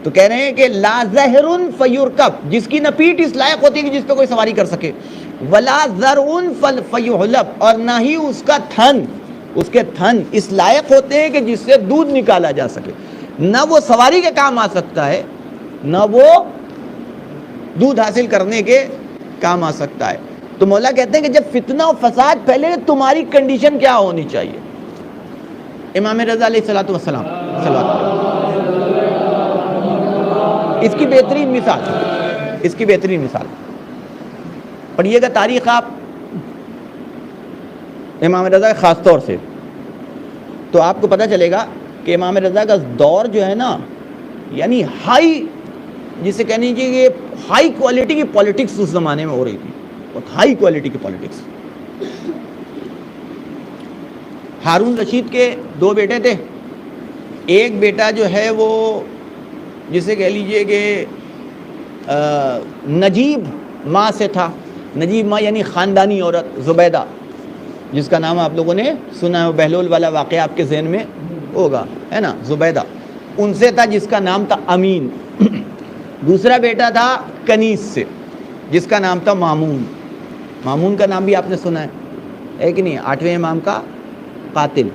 تو کہہ رہے ہیں کہ لا زہر فیرکب، جس کی نہ پیٹھ اس لائق ہوتی ہے کہ جس پہ کوئی سواری کر سکے، ولا زرع فیحلب، اور نہ ہی اس کا تھن، اس کے تھن اس لائق ہوتے ہیں کہ جس سے دودھ نکالا جا سکے، نہ وہ سواری کے کام آ سکتا ہے، نہ وہ دودھ حاصل کرنے کے کام آ سکتا ہے۔ تو مولا کہتے ہیں کہ جب فتنہ و فساد پھیلے تمہاری کنڈیشن کیا ہونی چاہیے؟ امام رضا علیہ الصلوۃ والسلام، اس کی بہترین مثال اس کی بہترین مثال پڑھیے گا تاریخ آپ امام رضا خاص طور سے، تو آپ کو پتہ چلے گا کہ امام رضا کا دور جو ہے نا، یعنی ہائی، جسے کہنی چاہیے کہ ہائی کوالٹی کی پولیٹکس اس زمانے میں ہو رہی تھی، بہت ہائی کوالٹی کی پولیٹکس۔ ہارون رشید کے 2 بیٹے تھے، ایک بیٹا جو ہے وہ جسے کہہ لیجئے کہ نجیب ماں سے تھا، نجیب ماں یعنی خاندانی عورت زبیدہ، جس کا نام آپ لوگوں نے سنا ہے، وہ بہلول والا واقعہ آپ کے ذہن میں ہوگا، ہے نا، زبیدہ ان سے تھا، جس کا نام تھا امین۔ دوسرا بیٹا تھا کنیز سے، جس کا نام تھا مامون۔ مامون کا نام بھی آپ نے سنا ہے کہ نہیں، 8ویں امام کا قاتل۔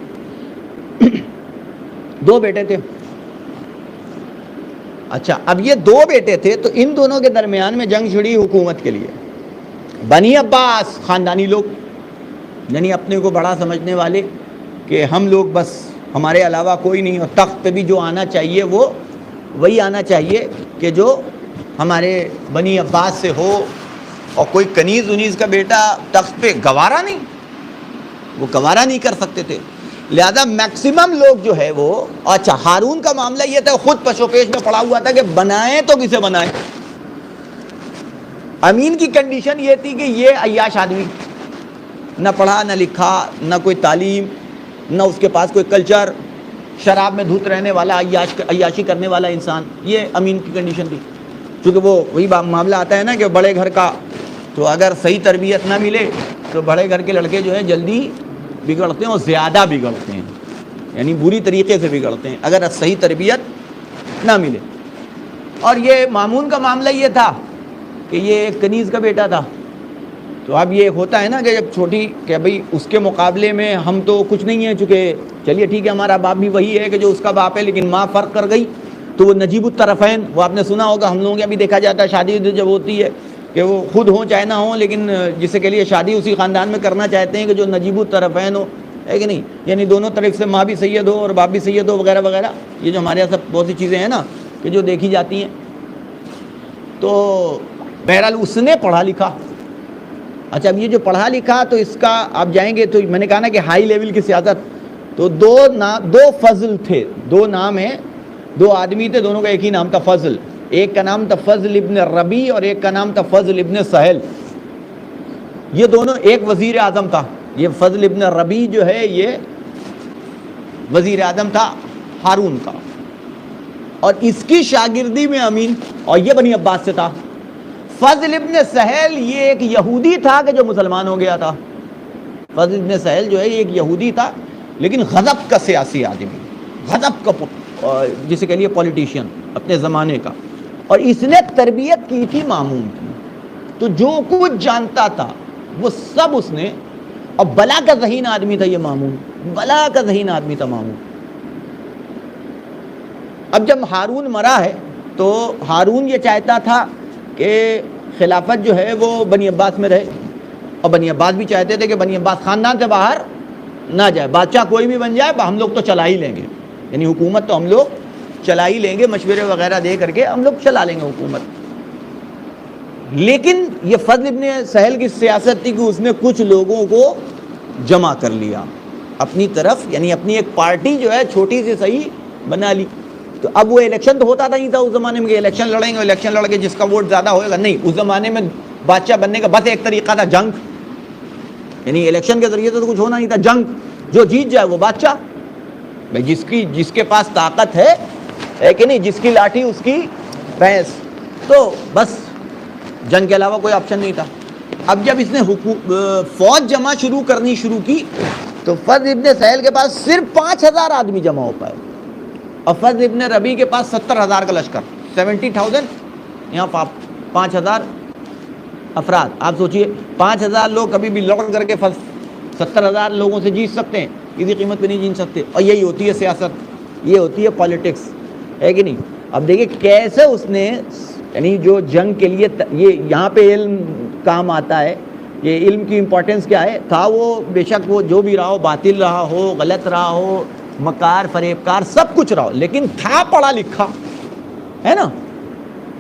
2 بیٹے تھے۔ اچھا، اب یہ 2 بیٹے تھے، تو ان دونوں کے درمیان میں جنگ چھڑی حکومت کے لیے۔ بنی عباس خاندانی لوگ، یعنی اپنے کو بڑا سمجھنے والے کہ ہم لوگ بس، ہمارے علاوہ کوئی نہیں، اور تخت پہ بھی جو آنا چاہیے وہ وہی آنا چاہیے کہ جو ہمارے بنی عباس سے ہو، اور کوئی کنیز انیز کا بیٹا تخت پہ گوارا نہیں، وہ گوارا نہیں کر سکتے تھے، لہذا میکسیمم لوگ جو ہے وہ، اچھا ہارون کا معاملہ یہ تھا، خود پشو پیش میں پڑا ہوا تھا کہ بنائیں تو کسے بنائیں۔ امین کی کنڈیشن یہ تھی کہ یہ عیاش آدمی، نہ پڑھا نہ لکھا، نہ کوئی تعلیم، نہ اس کے پاس کوئی کلچر، شراب میں دھت رہنے والا، عیاشی کرنے والا انسان، یہ امین کی کنڈیشن تھی۔ چونکہ وہ وہی معاملہ آتا ہے نا کہ بڑے گھر کا، تو اگر صحیح تربیت نہ ملے تو بڑے گھر کے لڑکے جو ہیں جلدی بگڑتے ہیں، اور زیادہ بگڑتے ہیں، یعنی بری طریقے سے بگڑتے ہیں اگر صحیح تربیت نہ ملے۔ اور یہ مامون کا معاملہ یہ تھا کہ یہ ایک کنیز کا بیٹا تھا، تو اب یہ ہوتا ہے نا کہ جب چھوٹی، کہ بھئی اس کے مقابلے میں ہم تو کچھ نہیں ہیں، چونکہ چلیے ٹھیک ہے ہمارا باپ بھی وہی ہے کہ جو اس کا باپ ہے، لیکن ماں فرق کر گئی، تو وہ نجیب الطرفین، وہ آپ نے سنا ہوگا، ہم لوگوں کے ابھی دیکھا جاتا ہے شادی جب ہوتی ہے کہ وہ خود ہوں چاہے نہ ہوں، لیکن جسے کے لیے شادی اسی خاندان میں کرنا چاہتے ہیں کہ جو نجیب الطرفین ہو، ہے کہ نہیں، یعنی دونوں طرف سے ماں بھی سید ہو اور باپ بھی سید ہو، وغیرہ وغیرہ، یہ جو ہمارے یہاں سب بہت سی چیزیں ہیں نا کہ جو دیکھی جاتی ہیں۔ تو بہرحال اس نے پڑھا لکھا۔ اچھا، اب یہ جو پڑھا لکھا، تو اس کا آپ جائیں گے تو میں نے کہا نا کہ ہائی لیول کی سیاست، تو 2 فضل تھے، 2 نام ہیں، 2 آدمی تھے، دونوں کا ایک ہی نام تھا فضل۔ ایک کا نام تھا فضل ابن ربی اور ایک کا نام تھا فضل ابن سہل۔ یہ دونوں، ایک وزیر اعظم تھا، یہ فضل ابن ربی جو ہے یہ وزیر اعظم تھا ہارون کا، اور اس کی شاگردی میں امین، اور یہ بنی عباس سے تھا۔ فضل ابن سہل یہ ایک یہودی تھا کہ جو مسلمان ہو گیا تھا۔ فضل ابن سہل جو ہے یہ ایک یہودی تھا، لیکن غضب کا سیاسی آدمی، غضب کا جسے کہہ لیے پولیٹیشین اپنے زمانے کا، اور اس نے تربیت کی تھی مامون کی، تو جو کچھ جانتا تھا وہ سب اس نے، اور بلا کا ذہین آدمی تھا یہ مامون، بلا کا ذہین آدمی تھا مامون۔ اب جب ہارون مرا ہے تو ہارون یہ چاہتا تھا کہ خلافت جو ہے وہ بنی عباس میں رہے، اور بنی عباس بھی چاہتے تھے کہ بنی عباس خاندان سے باہر نہ جائے، بادشاہ کوئی بھی بن جائے ہم لوگ تو چلا ہی لیں گے، یعنی حکومت تو ہم لوگ چلا ہی لیں گے، مشورے وغیرہ دے کر کے ہم لوگ چلا لیں گے حکومت۔ لیکن یہ فضل ابن سہل کی سیاست تھی کہ اس نے کچھ لوگوں کو جمع کر لیا اپنی طرف، یعنی اپنی ایک پارٹی جو ہے چھوٹی سی صحیح بنا لی۔ تو اب وہ الیکشن تو ہوتا نہیں تھا اس زمانے میں کہ الیکشن لڑیں گے، الیکشن لڑ کے جس کا ووٹ زیادہ ہوئے گا، نہیں، اس زمانے میں بادشاہ بننے کا بس ایک طریقہ تھا، جنگ، یعنی الیکشن کے ذریعے سے تو کچھ ہونا نہیں تھا، جنگ، جو جیت جائے وہ بادشاہ، بھائی جس کے پاس طاقت ہے کہ نہیں، جس کی لاٹھی اس کی بھینس، تو بس جنگ کے علاوہ کوئی آپشن نہیں تھا۔ اب جب اس نے فوج جمع کرنی شروع کی تو فضل ابن سہل کے پاس صرف 5000 آدمی جمع ہو پائے، اور فضل ابن ربی کے پاس 70,000 کا لشکر، 70,000، یہاں 5,000 افراد۔ آپ سوچئے 5,000 لوگ کبھی بھی لڑ کر کے 70,000 لوگوں سے جیت سکتے ہیں؟ کسی قیمت پہ نہیں جیت سکتے، اور یہی ہوتی ہے سیاست، یہ ہوتی ہے پالیٹکس، ہے کہ نہیں۔ اب دیکھیں کیسے اس نے، یعنی جو جنگ کے لیے، یہ یہاں پہ علم کام آتا ہے، یہ علم کی امپورٹنس کیا ہے، تھا وہ بے شک وہ جو بھی رہا ہو، باطل رہا ہو، غلط رہا ہو، مکار فریب کار سب کچھ رہا ہو، لیکن تھا پڑھا لکھا، ہے نا،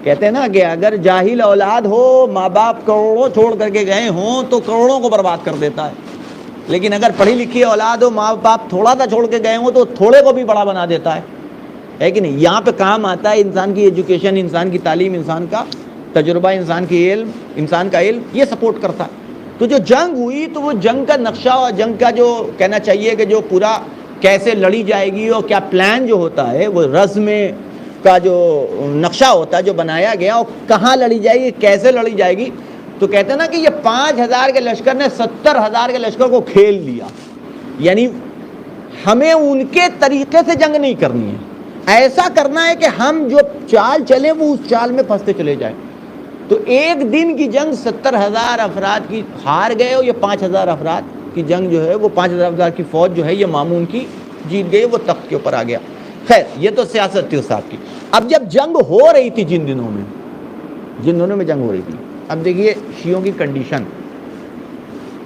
کہتے ہیں نا کہ اگر جاہل اولاد ہو، ماں باپ کروڑوں چھوڑ کر کے گئے ہوں تو کروڑوں کو برباد کر دیتا ہے، لیکن اگر پڑھی لکھی اولاد ہو، ماں باپ تھوڑا سا چھوڑ کے گئے ہوں تو تھوڑے کو بھی بڑا بنا دیتا ہے کہ نہیں؟ یہاں پہ کام آتا ہے انسان کی ایجوکیشن، انسان کی تعلیم، انسان کا تجربہ، انسان کا علم، یہ سپورٹ کرتا ہے۔ تو جو جنگ ہوئی تو وہ جنگ کا نقشہ اور جنگ کا جو کہنا چاہیے کہ جو پورا کیسے لڑی جائے گی اور کیا پلان جو ہوتا ہے، وہ رزم کا جو نقشہ ہوتا ہے جو بنایا گیا، اور کہاں لڑی جائے گی، کیسے لڑی جائے گی، تو کہتے ہیں نا کہ یہ 5,000 کے لشکر نے 70,000 کے لشکر کو کھیل لیا۔ یعنی ہمیں ان کے طریقے سے جنگ نہیں کرنی ہے، ایسا کرنا ہے کہ ہم جو چال چلیں وہ اس چال میں پھنستے چلے جائیں۔ تو ایک دن کی جنگ 70,000 افراد کی ہار گئے، اور یہ 5,000 افراد کی جنگ جو ہے، وہ 5,000 افراد کی فوج جو ہے یہ مامون کی جیت گئی، وہ تخت کے اوپر آ گیا۔ خیر، یہ تو سیاست تھی اس صاحب کی۔ اب جب جنگ ہو رہی تھی، جن دنوں میں جنگ ہو رہی تھی، اب دیکھیے شیعوں کی کنڈیشن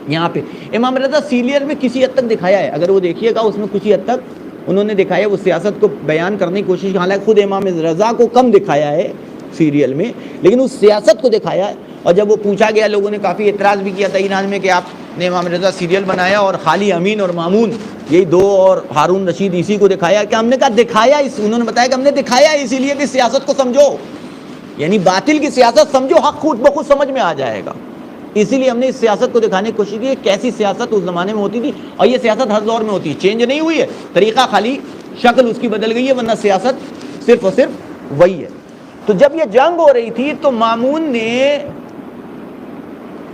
یہاں پہ امام رضا سیریل میں کسی حد تک دکھایا ہے، اگر وہ دیکھیے گا اس میں کسی حد تک انہوں نے دکھایا، وہ سیاست کو بیان کرنے کی کوشش، حالانکہ خود امام رضا کو کم دکھایا ہے سیریل میں، لیکن اس سیاست کو دکھایا ہے۔ اور جب وہ پوچھا گیا، لوگوں نے کافی اعتراض بھی کیا تھا ایران میں کہ آپ نے امام رضا سیریل بنایا اور خالی امین اور مامون یہی دو اور ہارون رشید اسی کو دکھایا، کہ ہم نے کہا دکھایا انہوں نے بتایا کہ ہم نے دکھایا اسی لیے کہ سیاست کو سمجھو، یعنی باطل کی سیاست سمجھو، حق خود بخود سمجھ میں آ جائے گا، اسی لیے ہم نے اس سیاست کو دکھانے کی کوشش کی کیسی سیاست اس زمانے میں ہوتی تھی، اور یہ سیاست ہر دور میں ہوتی ہے، چینج نہیں ہوئی ہے، طریقہ خالی شکل اس کی بدل گئی ہے، ورنہ سیاست صرف اور صرف وہی ہے۔ تو جب یہ جنگ ہو رہی تھی تو مامون نے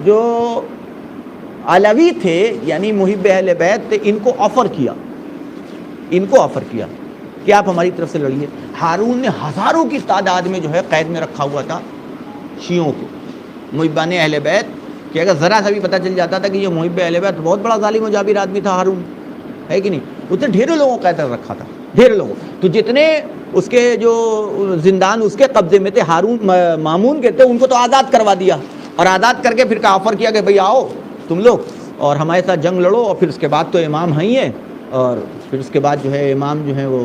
جو علوی تھے، یعنی محب اہل بیت تھے، ان کو آفر کیا کہ آپ ہماری طرف سے لڑیے۔ ہارون نے ہزاروں کی تعداد میں جو ہے قید میں رکھا ہوا تھا شیعوں کو، محبان اہل بیت، کہ اگر ذرا سا بھی پتہ چل جاتا تھا کہ یہ محب اہل بیت، بہت بڑا ظالم و جابر آدمی تھا ہارون، ہے کہ نہیں؟ اس نے ڈھیروں لوگوں کو قید رکھا تھا، ڈھیروں لوگوں، تو جتنے اس کے جو زندان اس کے قبضے میں تھے مامون کے تھے، ان کو تو آزاد کروا دیا، اور آزاد کر کے پھر آفر کیا کہ بھئی آؤ تم لوگ اور ہمارے ساتھ جنگ لڑو، اور پھر اس کے بعد تو امام ہیں ہی ہیں، اور پھر اس کے بعد جو ہے امام جو ہے وہ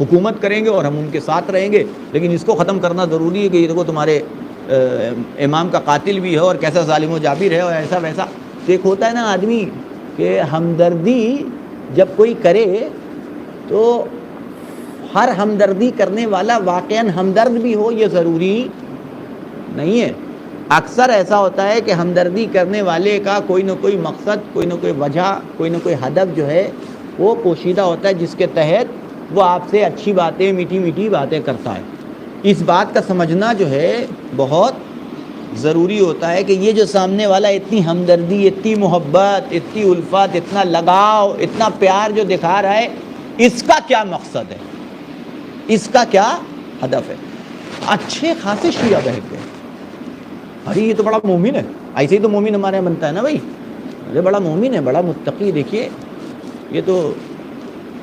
حکومت کریں گے اور ہم ان کے ساتھ رہیں گے، لیکن اس کو ختم کرنا ضروری ہے کہ یہ دیکھو تمہارے امام کا قاتل بھی ہے اور کیسا ظالم و جابر ہے، اور ایسا ویسا۔ تو ایک ہوتا ہے نا آدمی کہ ہمدردی جب کوئی کرے تو ہر ہمدردی کرنے والا واقعاً ہمدرد بھی ہو، یہ ضروری نہیں ہے۔ اکثر ایسا ہوتا ہے کہ ہمدردی کرنے والے کا کوئی نہ کوئی مقصد، کوئی نہ کوئی وجہ، کوئی نہ کوئی ہدف جو ہے وہ پوشیدہ ہوتا ہے، جس کے تحت وہ آپ سے اچھی باتیں، میٹھی میٹھی باتیں کرتا ہے۔ اس بات کا سمجھنا جو ہے بہت ضروری ہوتا ہے کہ یہ جو سامنے والا اتنی ہمدردی، اتنی محبت، اتنی الفت، اتنا لگاؤ، اتنا پیار جو دکھا رہا ہے، اس کا کیا مقصد ہے، اس کا کیا ہدف ہے۔ اچھے خاصے شیعہ بہت گئے، ارے یہ تو بڑا مومن ہے، ایسے ہی تو مومن ہمارے یہاں بنتا ہے نا بھائی، ارے بڑا مومن ہے، بڑا متقی، دیکھیے یہ تو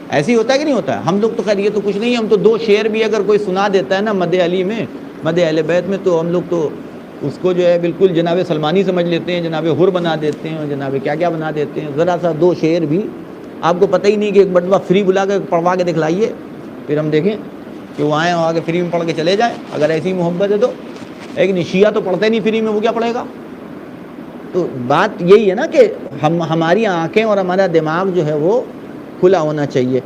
ایسے ہی ہوتا ہے کہ نہیں ہوتا ہے۔ ہم لوگ تو خیر یہ تو کچھ نہیں، ہم تو دو شعر بھی اگر کوئی سنا دیتا ہے نا مدح علی میں، مدح اہل بیت میں، تو ہم لوگ تو اس کو جو ہے بالکل جناب سلمانی سمجھ لیتے ہیں، جناب حر بنا دیتے ہیں، اور جناب کیا کیا بنا دیتے ہیں۔ ذرا سا دو شعر بھی آپ کو پتہ ہی نہیں کہ ایک مرتبہ فری بلا کے پڑھوا کے دکھلائیے، پھر ہم دیکھیں کہ وہ آئیں اور آگے فری میں پڑھ کے چلے جائیں، اگر ایسی محبت ہے تو۔ ایک شیعہ تو پڑھتے نہیں فری میں، وہ کیا پڑھے گا؟ تو بات یہی ہے نا کہ ہماری آنکھیں اور ہمارا دماغ جو ہے وہ کھلا ہونا چاہیے،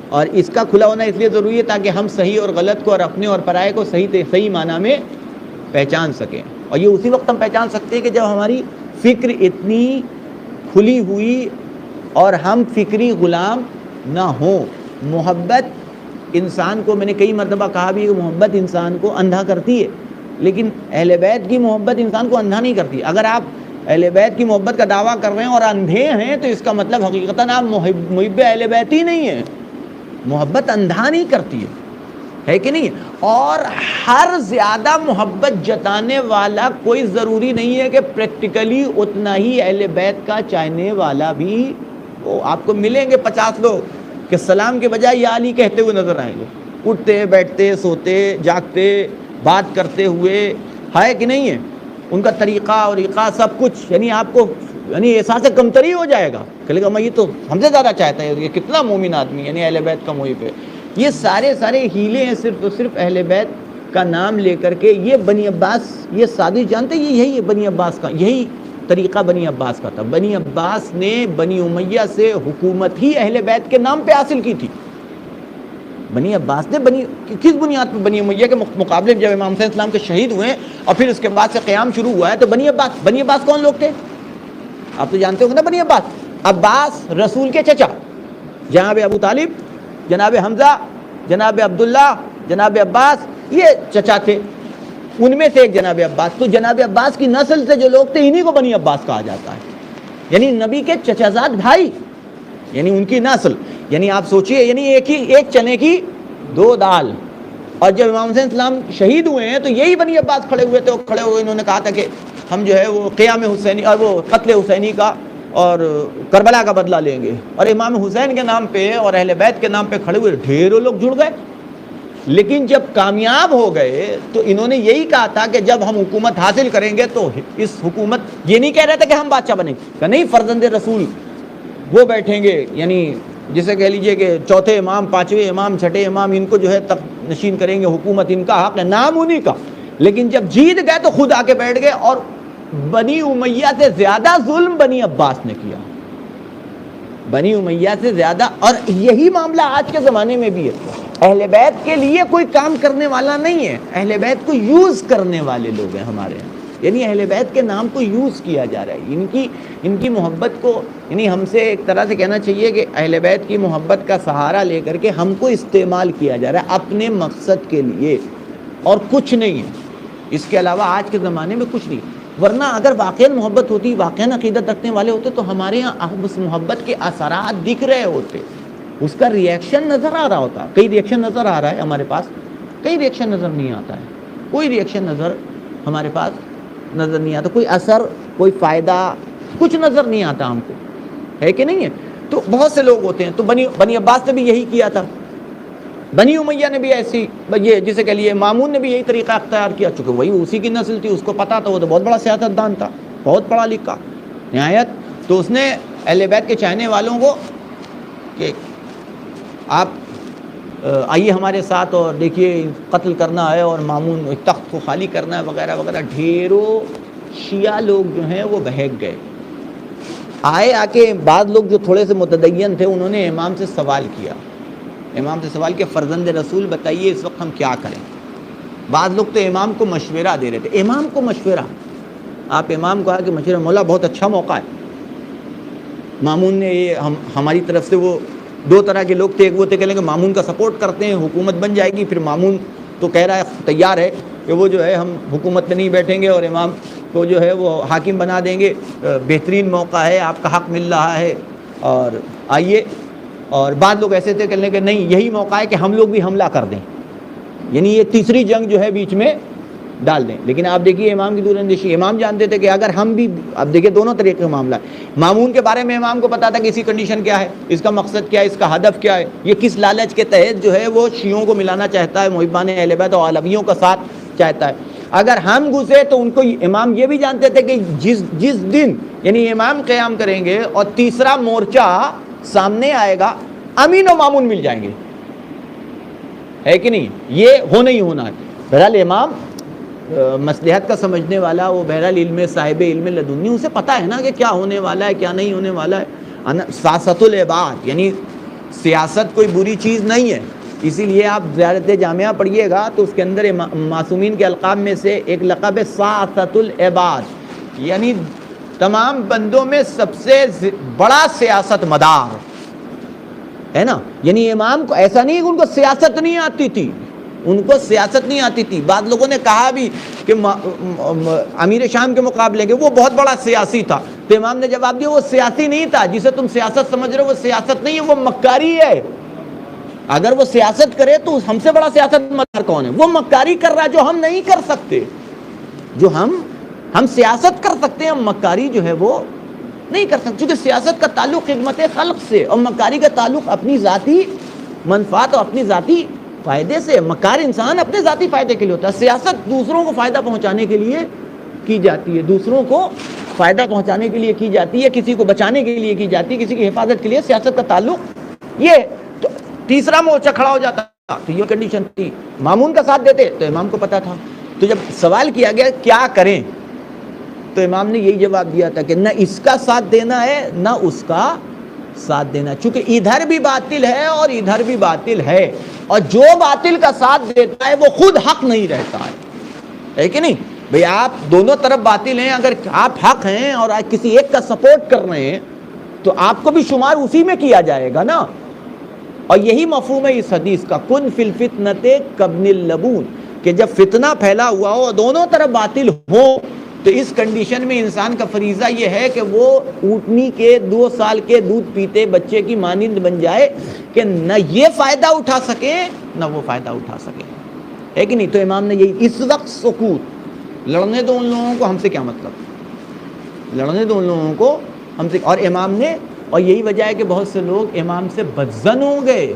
اور اس کا کھلا ہونا اس لیے ضروری ہے تاکہ ہم صحیح اور غلط کو اور اپنے اور پرائے کو صحیح معنی میں پہچان سکیں۔ اور یہ اسی وقت ہم پہچان سکتے ہیں کہ جب ہماری فکر اتنی کھلی ہوئی اور ہم فکری غلام نہ ہوں۔ محبت انسان کو، میں نے کئی مرتبہ کہا بھی کہ محبت انسان کو اندھا کرتی ہے، لیکن اہل بیت کی محبت انسان کو اندھا نہیں کرتی۔ اگر آپ اہل بیت کی محبت کا دعویٰ کر رہے ہیں اور اندھے ہیں تو اس کا مطلب حقیقتاً آپ محب اہل بیت ہی نہیں ہیں۔ محبت اندھا نہیں کرتی ہے کہ نہیں؟ اور ہر زیادہ محبت جتانے والا کوئی ضروری نہیں ہے کہ پریکٹیکلی اتنا ہی اہل بیت کا چاہنے والا بھی وہ آپ کو ملیں گے 50 لوگ کہ سلام کے بجائے یا علی کہتے ہوئے نظر آئیں گے، اٹھتے بیٹھتے سوتے جاگتے بات کرتے ہوئے، ہے کہ نہیں ہے؟ ان کا طریقہ اور ایقاع سب کچھ، یعنی آپ کو احساس کمتری ہو جائے گا کہ لگا میں یہ تو ہم سے زیادہ چاہتا ہے، یہ کتنا مومن آدمی، یعنی اہل بیت کا محب ہے۔ یہ سارے ہیلے ہیں صرف اہل بیت کا نام لے کر کے یہ بنی عباس، یہ سازش جانتے ہیں، یہی بنی عباس کا یہی طریقہ بنی عباس کا تھا۔ بنی عباس نے بنی امیہ سے حکومت ہی اہل بیت کے نام پہ حاصل کی تھی۔ بنی عباس نے کس بنیاد پہ بنی امیہ کے مقابلے جب امام حسین اسلام کے شہید ہوئے اور پھر اس کے بعد سے قیام شروع ہوا ہے تو بنی عباس کون لوگ تھے؟ آپ تو جانتے ہوں گے نا بنی عباس رسول کے چچا جناب ابو طالب، جناب حمزہ، جناب عبداللہ، جناب عباس، یہ چچا تھے، ان میں سے ایک جناب عباس۔ تو جناب عباس کی نسل سے جو لوگ تھے انہی کو بنی عباس کہا جاتا ہے، یعنی نبی کے چچا زاد بھائی، یعنی ان کی نسل۔ یعنی آپ سوچئے، یعنی ایک چنے کی دو دال۔ اور جب امام حسین اسلام شہید ہوئے ہیں تو یہی بنی عباس کھڑے ہوئے تھے، کھڑے ہوئے انہوں نے کہا تھا کہ ہم جو ہے وہ قیام حسینی اور وہ قتل حسینی کا اور کربلا کا بدلہ لیں گے، اور امام حسین کے نام پہ اور اہل بیت کے نام پہ کھڑے ہوئے ڈھیروں لوگ جڑ گئے۔ لیکن جب کامیاب ہو گئے تو انہوں نے یہی کہا تھا کہ جب ہم حکومت حاصل کریں گے تو اس حکومت، یہ نہیں کہہ رہے تھے کہ ہم بادشاہ بنیں گے، کہ نہیں، فرزند رسول وہ بیٹھیں گے، یعنی جسے کہہ لیجئے کہ چوتھے امام، پانچویں امام، چھٹے امام، ان کو جو ہے تخت نشین کریں گے، حکومت ان کا حق ہے، نام انہی کا۔ لیکن جب جیت گئے تو خود آ کے بیٹھ گئے، اور بنی امیہ سے زیادہ ظلم بنی عباس نے کیا، بنی امیہ سے زیادہ۔ اور یہی معاملہ آج کے زمانے میں بھی ہے۔ اہل بیت کے لیے کوئی کام کرنے والا نہیں ہے، اہل بیت کو یوز کرنے والے لوگ ہیں ہمارے یہاں، یعنی اہل بیت کے نام کو یوز کیا جا رہا ہے، ان کی محبت کو، یعنی ہم سے ایک طرح سے کہنا چاہیے کہ اہل بیت کی محبت کا سہارا لے کر کے ہم کو استعمال کیا جا رہا ہے اپنے مقصد کے لیے، اور کچھ نہیں ہے اس کے علاوہ آج کے زمانے میں کچھ نہیں۔ ورنہ اگر واقعاً محبت ہوتی، واقعاً عقیدت رکھنے والے ہوتے تو ہمارے یہاں اس محبت کے اثرات دکھ رہے ہوتے، اس کا ریئیکشن نظر آ رہا ہوتا۔ کئی ریئیکشن نظر آ رہا ہے ہمارے پاس، کئی ریئیکشن نظر نہیں آتا ہے، کوئی ریئیکشن ہمارے پاس نظر نہیں آتا، کوئی اثر، کوئی فائدہ، کچھ نظر نہیں آتا ہم کو، ہے کہ نہیں ہے؟ تو بہت سے لوگ ہوتے ہیں۔ تو بنی عباس نے بھی یہی کیا تھا، بنی امیہ نے بھی ایسی، یہ جسے کہہ لیے مامون نے بھی یہی طریقہ اختیار کیا، چونکہ وہی اسی کی نسل تھی، اس کو پتا تھا، وہ تو بہت بڑا سیاست دان تھا، بہت پڑھا لکھا نہایت۔ تو اس نے اہل بیت کے چاہنے والوں کو کہ آپ آئیے ہمارے ساتھ اور دیکھیے قتل کرنا ہے اور مامون تخت کو خالی کرنا ہے وغیرہ وغیرہ۔ ڈھیروں شیعہ لوگ جو ہیں وہ بہک گئے، آ کے بعض لوگ جو تھوڑے سے متدین تھے انہوں نے امام سے سوال کیا، فرزند رسول بتائیے اس وقت ہم کیا کریں۔ بعض لوگ تو امام کو مشورہ دے رہے تھے، امام کو مشورہ، آپ امام کو آ کے مشورہ، مولا بہت اچھا موقع ہے۔ مامون نے یہ ہماری طرف سے، وہ دو طرح کے لوگ تھے، ایک وہ تھے کہ لیں گے مامون کا سپورٹ کرتے ہیں، حکومت بن جائے گی، پھر مامون تو کہہ رہا ہے تیار ہے کہ وہ جو ہے ہم حکومت میں نہیں بیٹھیں گے اور امام کو جو ہے وہ حاکم بنا دیں گے، بہترین موقع ہے، آپ کا حق مل رہا ہے اور آئیے۔ اور بعض لوگ ایسے تھے کہنے کہ نہیں، یہی موقع ہے کہ ہم لوگ بھی حملہ کر دیں، یعنی یہ تیسری جنگ جو ہے بیچ میں ڈال دیں۔ لیکن آپ دیکھیے امام کی دور اندیشی، امام جانتے تھے کہ اگر ہم بھی، اب دیکھیے دونوں طریقے کا معاملہ ہے۔ مامون کے بارے میں امام کو پتا تھا کہ اسی کنڈیشن کیا ہے، اس کا مقصد کیا ہے، اس کا ہدف کیا ہے، یہ کس لالچ کے تحت جو ہے وہ شیعوں کو ملانا چاہتا ہے، محبان اہل بیت اور علویوں کا ساتھ چاہتا ہے۔ اگر ہم گھسے تو ان کو، امام یہ بھی جانتے تھے کہ جس دن یعنی امام قیام کریں گے اور تیسرا مورچہ سامنے آئے گا، امین و مامون مل جائیں گے، ہے کہ نہیں؟ یہ ہونا ہی ہونا ہے۔ بہرحال امام مصلحت کا سمجھنے والا، وہ بہرحال علم صاحب علم لدنی، اسے پتہ ہے نا کہ کیا ہونے والا ہے، کیا نہیں ہونے والا ہے۔ سیاست العباد، یعنی سیاست کوئی بری چیز نہیں ہے، اسی لیے آپ زیارت جامعہ پڑھیے گا تو اس کے اندر معصومین کے القاب میں سے ایک لقب ہے سیاست العباد، یعنی تمام بندوں میں سب سے بڑا سیاست مدار ہے نا۔ یعنی امام کو ایسا نہیں کہ ان کو سیاست نہیں آتی تھی، ان کو سیاست نہیں آتی تھی۔ بعض لوگوں نے کہا بھی کہ امیر شام کے مقابلے کے وہ بہت بڑا سیاسی تھا، تو امام نے جواب دیا وہ سیاسی نہیں تھا، جسے تم سیاست سمجھ رہے ہو وہ سیاست نہیں ہے، وہ مکاری ہے۔ اگر وہ سیاست کرے تو ہم سے بڑا سیاست مدار کون ہے؟ وہ مکاری کر رہا ہے جو ہم نہیں کر سکتے، جو ہم سیاست کر سکتے ہیں، ہم مکاری جو ہے وہ نہیں کر سکتے، کیونکہ سیاست کا تعلق خدمت خلق سے، اور مکاری کا تعلق اپنی ذاتی منفعت اور اپنی ذاتی فائدے سے۔ مکار انسان اپنے ذاتی فائدے کے لیے ہوتا ہے، سیاست دوسروں کو فائدہ پہنچانے کے لیے کی جاتی ہے، دوسروں کو فائدہ پہنچانے کے لیے کی جاتی ہے، کسی کو بچانے کے لیے کی جاتی ہے، کسی کی حفاظت کے لیے۔ سیاست کا تعلق یہ تو تیسرا مورچہ کھڑا ہو جاتا تو یہ کنڈیشن تھی، مامون کا ساتھ دیتے؟ تو امام کو پتا تھا. تو جب سوال کیا گیا کیا کریں تو امام نے یہی جواب دیا تھا کہ نہ اس کا ساتھ دینا ہے نہ اس کا ساتھ دینا، چونکہ ادھر بھی باطل ہے اور ادھر بھی باطل ہے، اور جو باطل کا ساتھ دیتا ہے وہ خود حق نہیں رہتا ہے کہ نہیں بھئی؟ آپ دونوں طرف باطل ہیں، اگر آپ حق ہیں اور کسی ایک کا سپورٹ کر رہے ہیں تو آپ کو بھی شمار اسی میں کیا جائے گا نا. اور یہی مفہوم ہے اس حدیث کا، کن فی الفتنۃ کابن اللبون، کہ جب فتنہ پھیلا ہوا ہو اور دونوں طرف باطل ہو تو اس کنڈیشن میں انسان کا فریضہ یہ ہے کہ وہ اونٹنی کے 2 سال کے دودھ پیتے بچے کی مانند بن جائے کہ نہ یہ فائدہ اٹھا سکے نہ وہ فائدہ اٹھا سکے، ہے کہ نہیں؟ تو امام نے یہی اس وقت سکوت، لڑنے دو ان لوگوں کو، ہم سے کیا مطلب، لڑنے دو ان لوگوں کو ہم سے. اور امام نے، اور یہی وجہ ہے کہ بہت سے لوگ امام سے بدظن ہو گئے.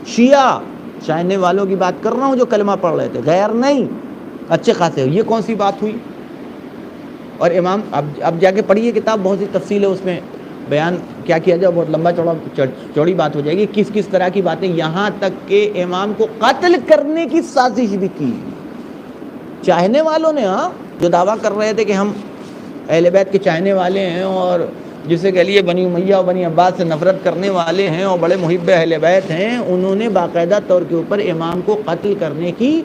شیعہ چائنے والوں کی بات کر رہا ہوں جو کلمہ پڑھ رہے تھے، غیر نہیں، اچھے خاصے. یہ کون سی بات ہوئی؟ اور امام اب جا کے پڑھیے کتاب، بہت سی تفصیل ہے اس میں، بیان کیا کیا جائے، بہت لمبا چوڑی بات ہو جائے گی. کس کس طرح کی باتیں، یہاں تک کہ امام کو قتل کرنے کی سازش بھی کی چاہنے والوں نے. ہاں، جو دعویٰ کر رہے تھے کہ ہم اہل بیت کے چاہنے والے ہیں اور جسے کہہ لیے بنی امیہ اور بنی عباس سے نفرت کرنے والے ہیں اور بڑے محب اہل بیت ہیں، انہوں نے باقاعدہ طور کے اوپر امام کو قتل کرنے کی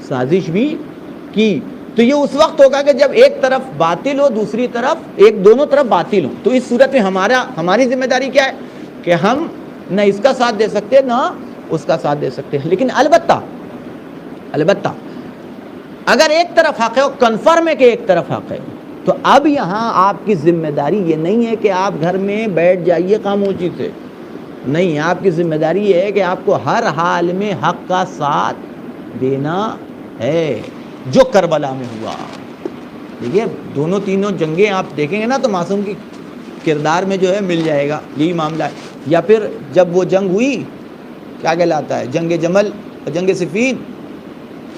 سازش بھی کی. تو یہ اس وقت ہوگا کہ جب ایک طرف باطل ہو، دوسری طرف دونوں طرف باطل ہو. تو اس صورت میں ہماری ذمہ داری کیا ہے کہ ہم نہ اس کا ساتھ دے سکتے نہ اس کا ساتھ دے سکتے ہیں. لیکن البتہ اگر ایک طرف حق ہے اور کنفرم ہے کہ ایک طرف حق ہے، تو اب یہاں آپ کی ذمہ داری یہ نہیں ہے کہ آپ گھر میں بیٹھ جائیے خاموشی سے، نہیں، آپ کی ذمہ داری یہ ہے کہ آپ کو ہر حال میں حق کا ساتھ دینا ہے، جو کربلا میں ہوا. دیکھیے دونوں تینوں جنگیں آپ دیکھیں گے نا تو معصوم کی کردار میں جو ہے مل جائے گا یہی معاملہ ہے. یا پھر جب وہ جنگ ہوئی، کیا کہلاتا ہے، جنگ جمل اور جنگ صفین،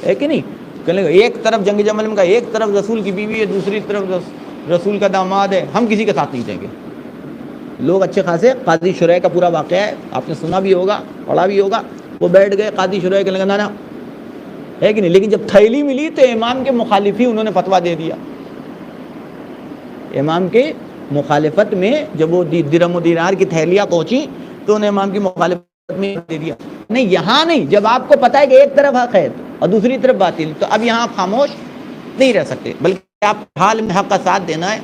ہے کہ نہیں؟ ایک طرف جنگ جمل میں کا ایک طرف رسول کی بیوی ہے، دوسری طرف رسول کا داماد ہے، ہم کسی کا ساتھ نہیں دیں گے. لوگ اچھے خاصے، قاضی شریح کا پورا واقعہ ہے، آپ نے سنا بھی ہوگا، پڑھا بھی ہوگا. وہ بیٹھ گئے قاضی شریح کے لگا نا، ہے کہ نہیں؟ لیکن جب تھیلی ملی تو امام کے مخالفی انہوں نے فتویٰ دے دیا. امام کے مخالفت میں جب وہ درم و دینار کی تھیلیاں پہنچی تو انہیں امام کی مخالفت میں دے دیا. نہیں، یہاں نہیں، جب آپ کو پتہ ہے کہ ایک طرف حق ہے اور دوسری طرف باطل، تو اب یہاں آپ خاموش نہیں رہ سکتے، بلکہ آپ حال میں حق کا ساتھ دینا ہے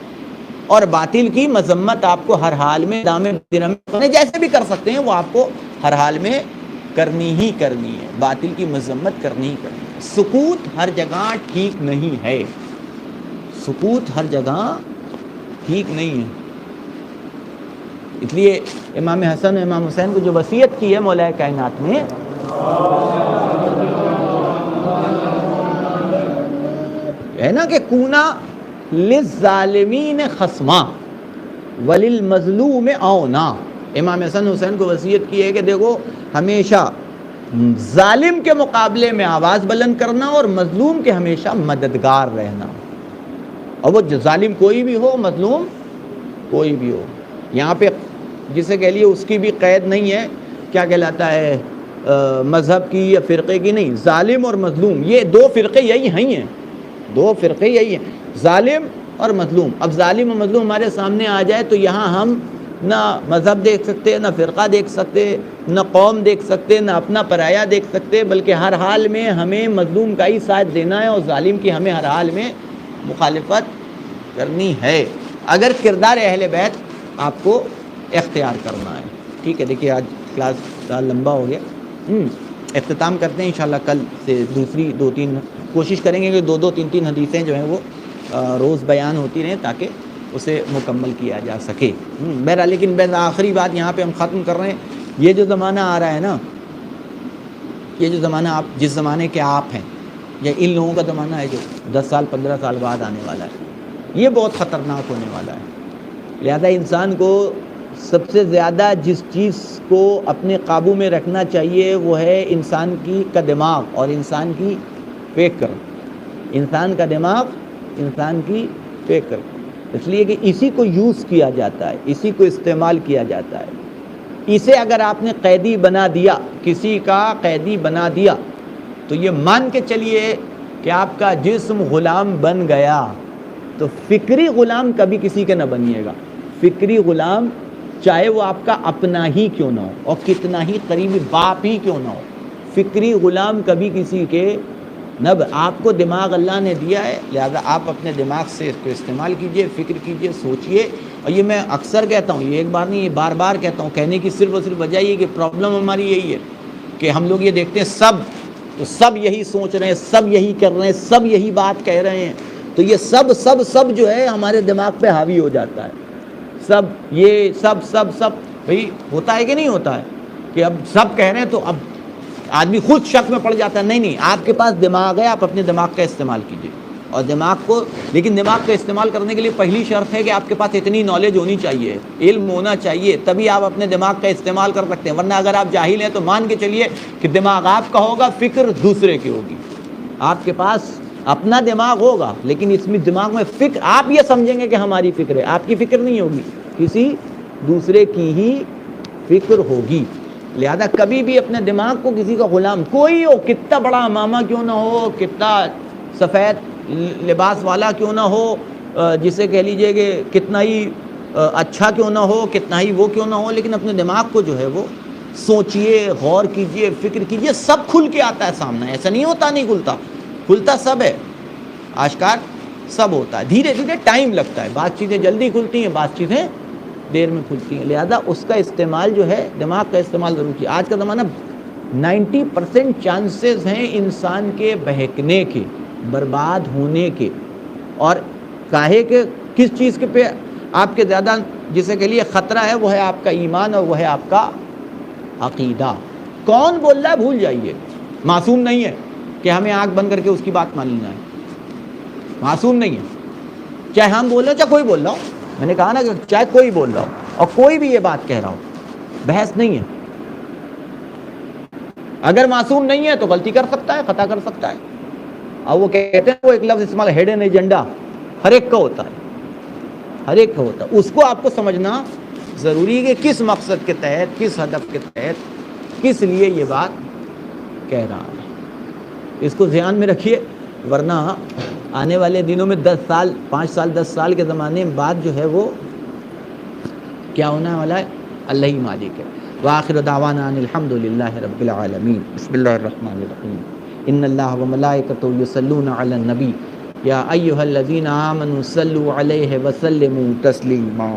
اور باطل کی مذمت آپ کو ہر حال میں دامے درم جیسے بھی کر سکتے ہیں، وہ آپ کو ہر حال میں کرنی ہی کرنی ہے. باطل کی مذمت کرنی ہی کرنی ہے. سکوت ہر جگہ ٹھیک نہیں ہے، سکوت ہر جگہ ٹھیک نہیں ہے. اس لیے امام حسن و امام حسین کو جو وصیت کی ہے مولا کائنات میں، ہے نا کہ کونا للظالمین خصما وللمظلوم اونا. امام حسن حسین کو وصیت کی ہے کہ دیکھو ہمیشہ ظالم کے مقابلے میں آواز بلند کرنا اور مظلوم کے ہمیشہ مددگار رہنا. اور وہ ظالم کوئی بھی ہو، مظلوم کوئی بھی ہو. یہاں پہ جسے کہہ لیے اس کی بھی قید نہیں ہے، کیا کہلاتا ہے، مذہب کی یا فرقے کی نہیں. ظالم اور مظلوم یہ دو فرقے یہی ہیں، دو فرقے یہی ہیں، ظالم اور مظلوم. اب ظالم اور مظلوم ہمارے سامنے آ جائے تو یہاں ہم نہ مذہب دیکھ سکتے، نہ فرقہ دیکھ سکتے، نہ قوم دیکھ سکتے، نہ اپنا پرایا دیکھ سکتے، بلکہ ہر حال میں ہمیں مظلوم کا ہی ساتھ دینا ہے اور ظالم کی ہمیں ہر حال میں مخالفت کرنی ہے، اگر کردار اہل بیت آپ کو اختیار کرنا ہے. ٹھیک ہے، دیکھیے آج کلاس لمبا ہو گیا، اختتام کرتے ہیں انشاءاللہ. کل سے دوسری 2-3 کوشش کریں گے کہ 2-3 حدیثیں جو ہیں وہ روز بیان ہوتی رہیں تاکہ اسے مکمل کیا جا سکے. بہرحال لیکن آخری بات یہاں پہ ہم ختم کر رہے ہیں. یہ جو زمانہ آ رہا ہے نا، یہ جو زمانہ آپ جس زمانے کے آپ ہیں، یا ان لوگوں کا زمانہ ہے جو 10 سال 15 سال بعد آنے والا ہے، یہ بہت خطرناک ہونے والا ہے. لہذا انسان کو سب سے زیادہ جس چیز کو اپنے قابو میں رکھنا چاہیے وہ ہے انسان کا دماغ اور انسان کی فکر. انسان کا دماغ، انسان کی فکر، اس لیے کہ اسی کو یوز کیا جاتا ہے، اسی کو استعمال کیا جاتا ہے. اسے اگر آپ نے قیدی بنا دیا، کسی کا قیدی بنا دیا، تو یہ مان کے چلیے کہ آپ کا جسم غلام بن گیا تو فکری غلام کبھی کسی کے نہ بنیے گا. فکری غلام چاہے وہ آپ کا اپنا ہی کیوں نہ ہو اور کتنا ہی قریبی باپ ہی کیوں نہ ہو, فکری غلام کبھی کسی کے نہ. آپ کو دماغ اللہ نے دیا ہے, لہذا آپ اپنے دماغ سے اس کو استعمال کیجئے, فکر کیجئے, سوچئے. اور یہ میں اکثر کہتا ہوں, یہ ایک بار نہیں, یہ بار بار کہتا ہوں. کہنے کی صرف اور صرف وجہ یہ کہ پرابلم ہماری یہی ہے کہ ہم لوگ یہ دیکھتے ہیں سب یہی سوچ رہے ہیں, سب یہی کر رہے ہیں, سب یہی بات کہہ رہے ہیں, تو یہ سب جو ہے ہمارے دماغ پہ حاوی ہو جاتا ہے. سب بھئی ہوتا ہے کہ نہیں ہوتا ہے کہ اب سب کہہ رہے ہیں تو اب آدمی خود شک میں پڑ جاتا ہے. نہیں, آپ کے پاس دماغ ہے, آپ اپنے دماغ کا استعمال کیجئے. اور لیکن دماغ کا استعمال کرنے کے لیے پہلی شرط ہے کہ آپ کے پاس اتنی نالج ہونی چاہیے, علم ہونا چاہیے, تبھی آپ اپنے دماغ کا استعمال کر سکتے ہیں. ورنہ اگر آپ جاہل ہیں تو مان کے چلیے کہ دماغ آپ کا ہوگا, فکر دوسرے کی ہوگی. آپ کے پاس اپنا دماغ ہوگا لیکن اس میں دماغ میں فکر, آپ یہ سمجھیں گے کہ ہماری فکر ہے, آپ کی فکر نہیں ہوگی, کسی دوسرے کی ہی فکر ہوگی. لہذا کبھی بھی اپنے دماغ کو کسی کا غلام کوئی ہو, کتنا بڑا ماما کیوں نہ ہو, کتنا سفید لباس والا کیوں نہ ہو, جسے کہہ لیجئے کہ کتنا ہی اچھا کیوں نہ ہو, کتنا ہی وہ کیوں نہ ہو, لیکن اپنے دماغ کو جو ہے وہ سوچئے, غور کیجئے, فکر کیجئے. سب کھل کے آتا ہے سامنے, ایسا نہیں ہوتا نہیں کھلتا سب ہے, آشکار سب ہوتا ہے. دھیرے دھیرے ٹائم لگتا ہے, بعض چیزیں جلدی کھلتی ہیں, بعض چیزیں دیر میں کھلتی ہیں. لہذا اس کا استعمال جو ہے, دماغ کا استعمال ضرور کیا. آج کا زمانہ 90% چانسز ہیں انسان کے بہکنے کے, برباد ہونے کے, اور کاہے کہ کس چیز کے پہ آپ کے زیادہ جسے کہ لیے خطرہ ہے, وہ ہے آپ کا ایمان اور وہ ہے آپ کا عقیدہ. کون بول رہا ہے بھول جائیے, معصوم نہیں ہے کہ ہمیں آنکھ بند کر کے اس کی بات مان لینا ہے. معصوم نہیں ہے, چاہے ہم بول رہے ہو چاہے کوئی بول رہا ہو. میں نے کہا نا کہ چاہے کوئی بول رہا ہو اور کوئی بھی یہ بات کہہ رہا ہو, بحث نہیں ہے. اگر معصوم نہیں ہے تو غلطی کر سکتا ہے, خطا کر سکتا ہے. اور وہ کہتے ہیں وہ ایک لفظ استعمال, ہیڈن ایجنڈا, ہر ایک کا ہوتا ہے, ہر ایک کا ہوتا ہے. اس کو آپ کو سمجھنا ضروری ہے کہ کس مقصد کے تحت, کس ہدف کے تحت, کس لیے یہ بات کہہ رہا ہے. اس کو ذہن میں رکھیے, ورنہ آنے والے دنوں میں 10 سال 5 سال 10 سال کے زمانے میں بعد جو ہے وہ کیا ہونا والا ہے, اللہ ہی مالک ہے. وآخر دعوانا ان الحمد للہ رب العالمین. بسم اللہ الرحمن الرحیم. ان اللہ وملائکتہ یصلون علی النبی یا ایھا الذین آمنوا صلوا علیہ وسلموا تسلیما.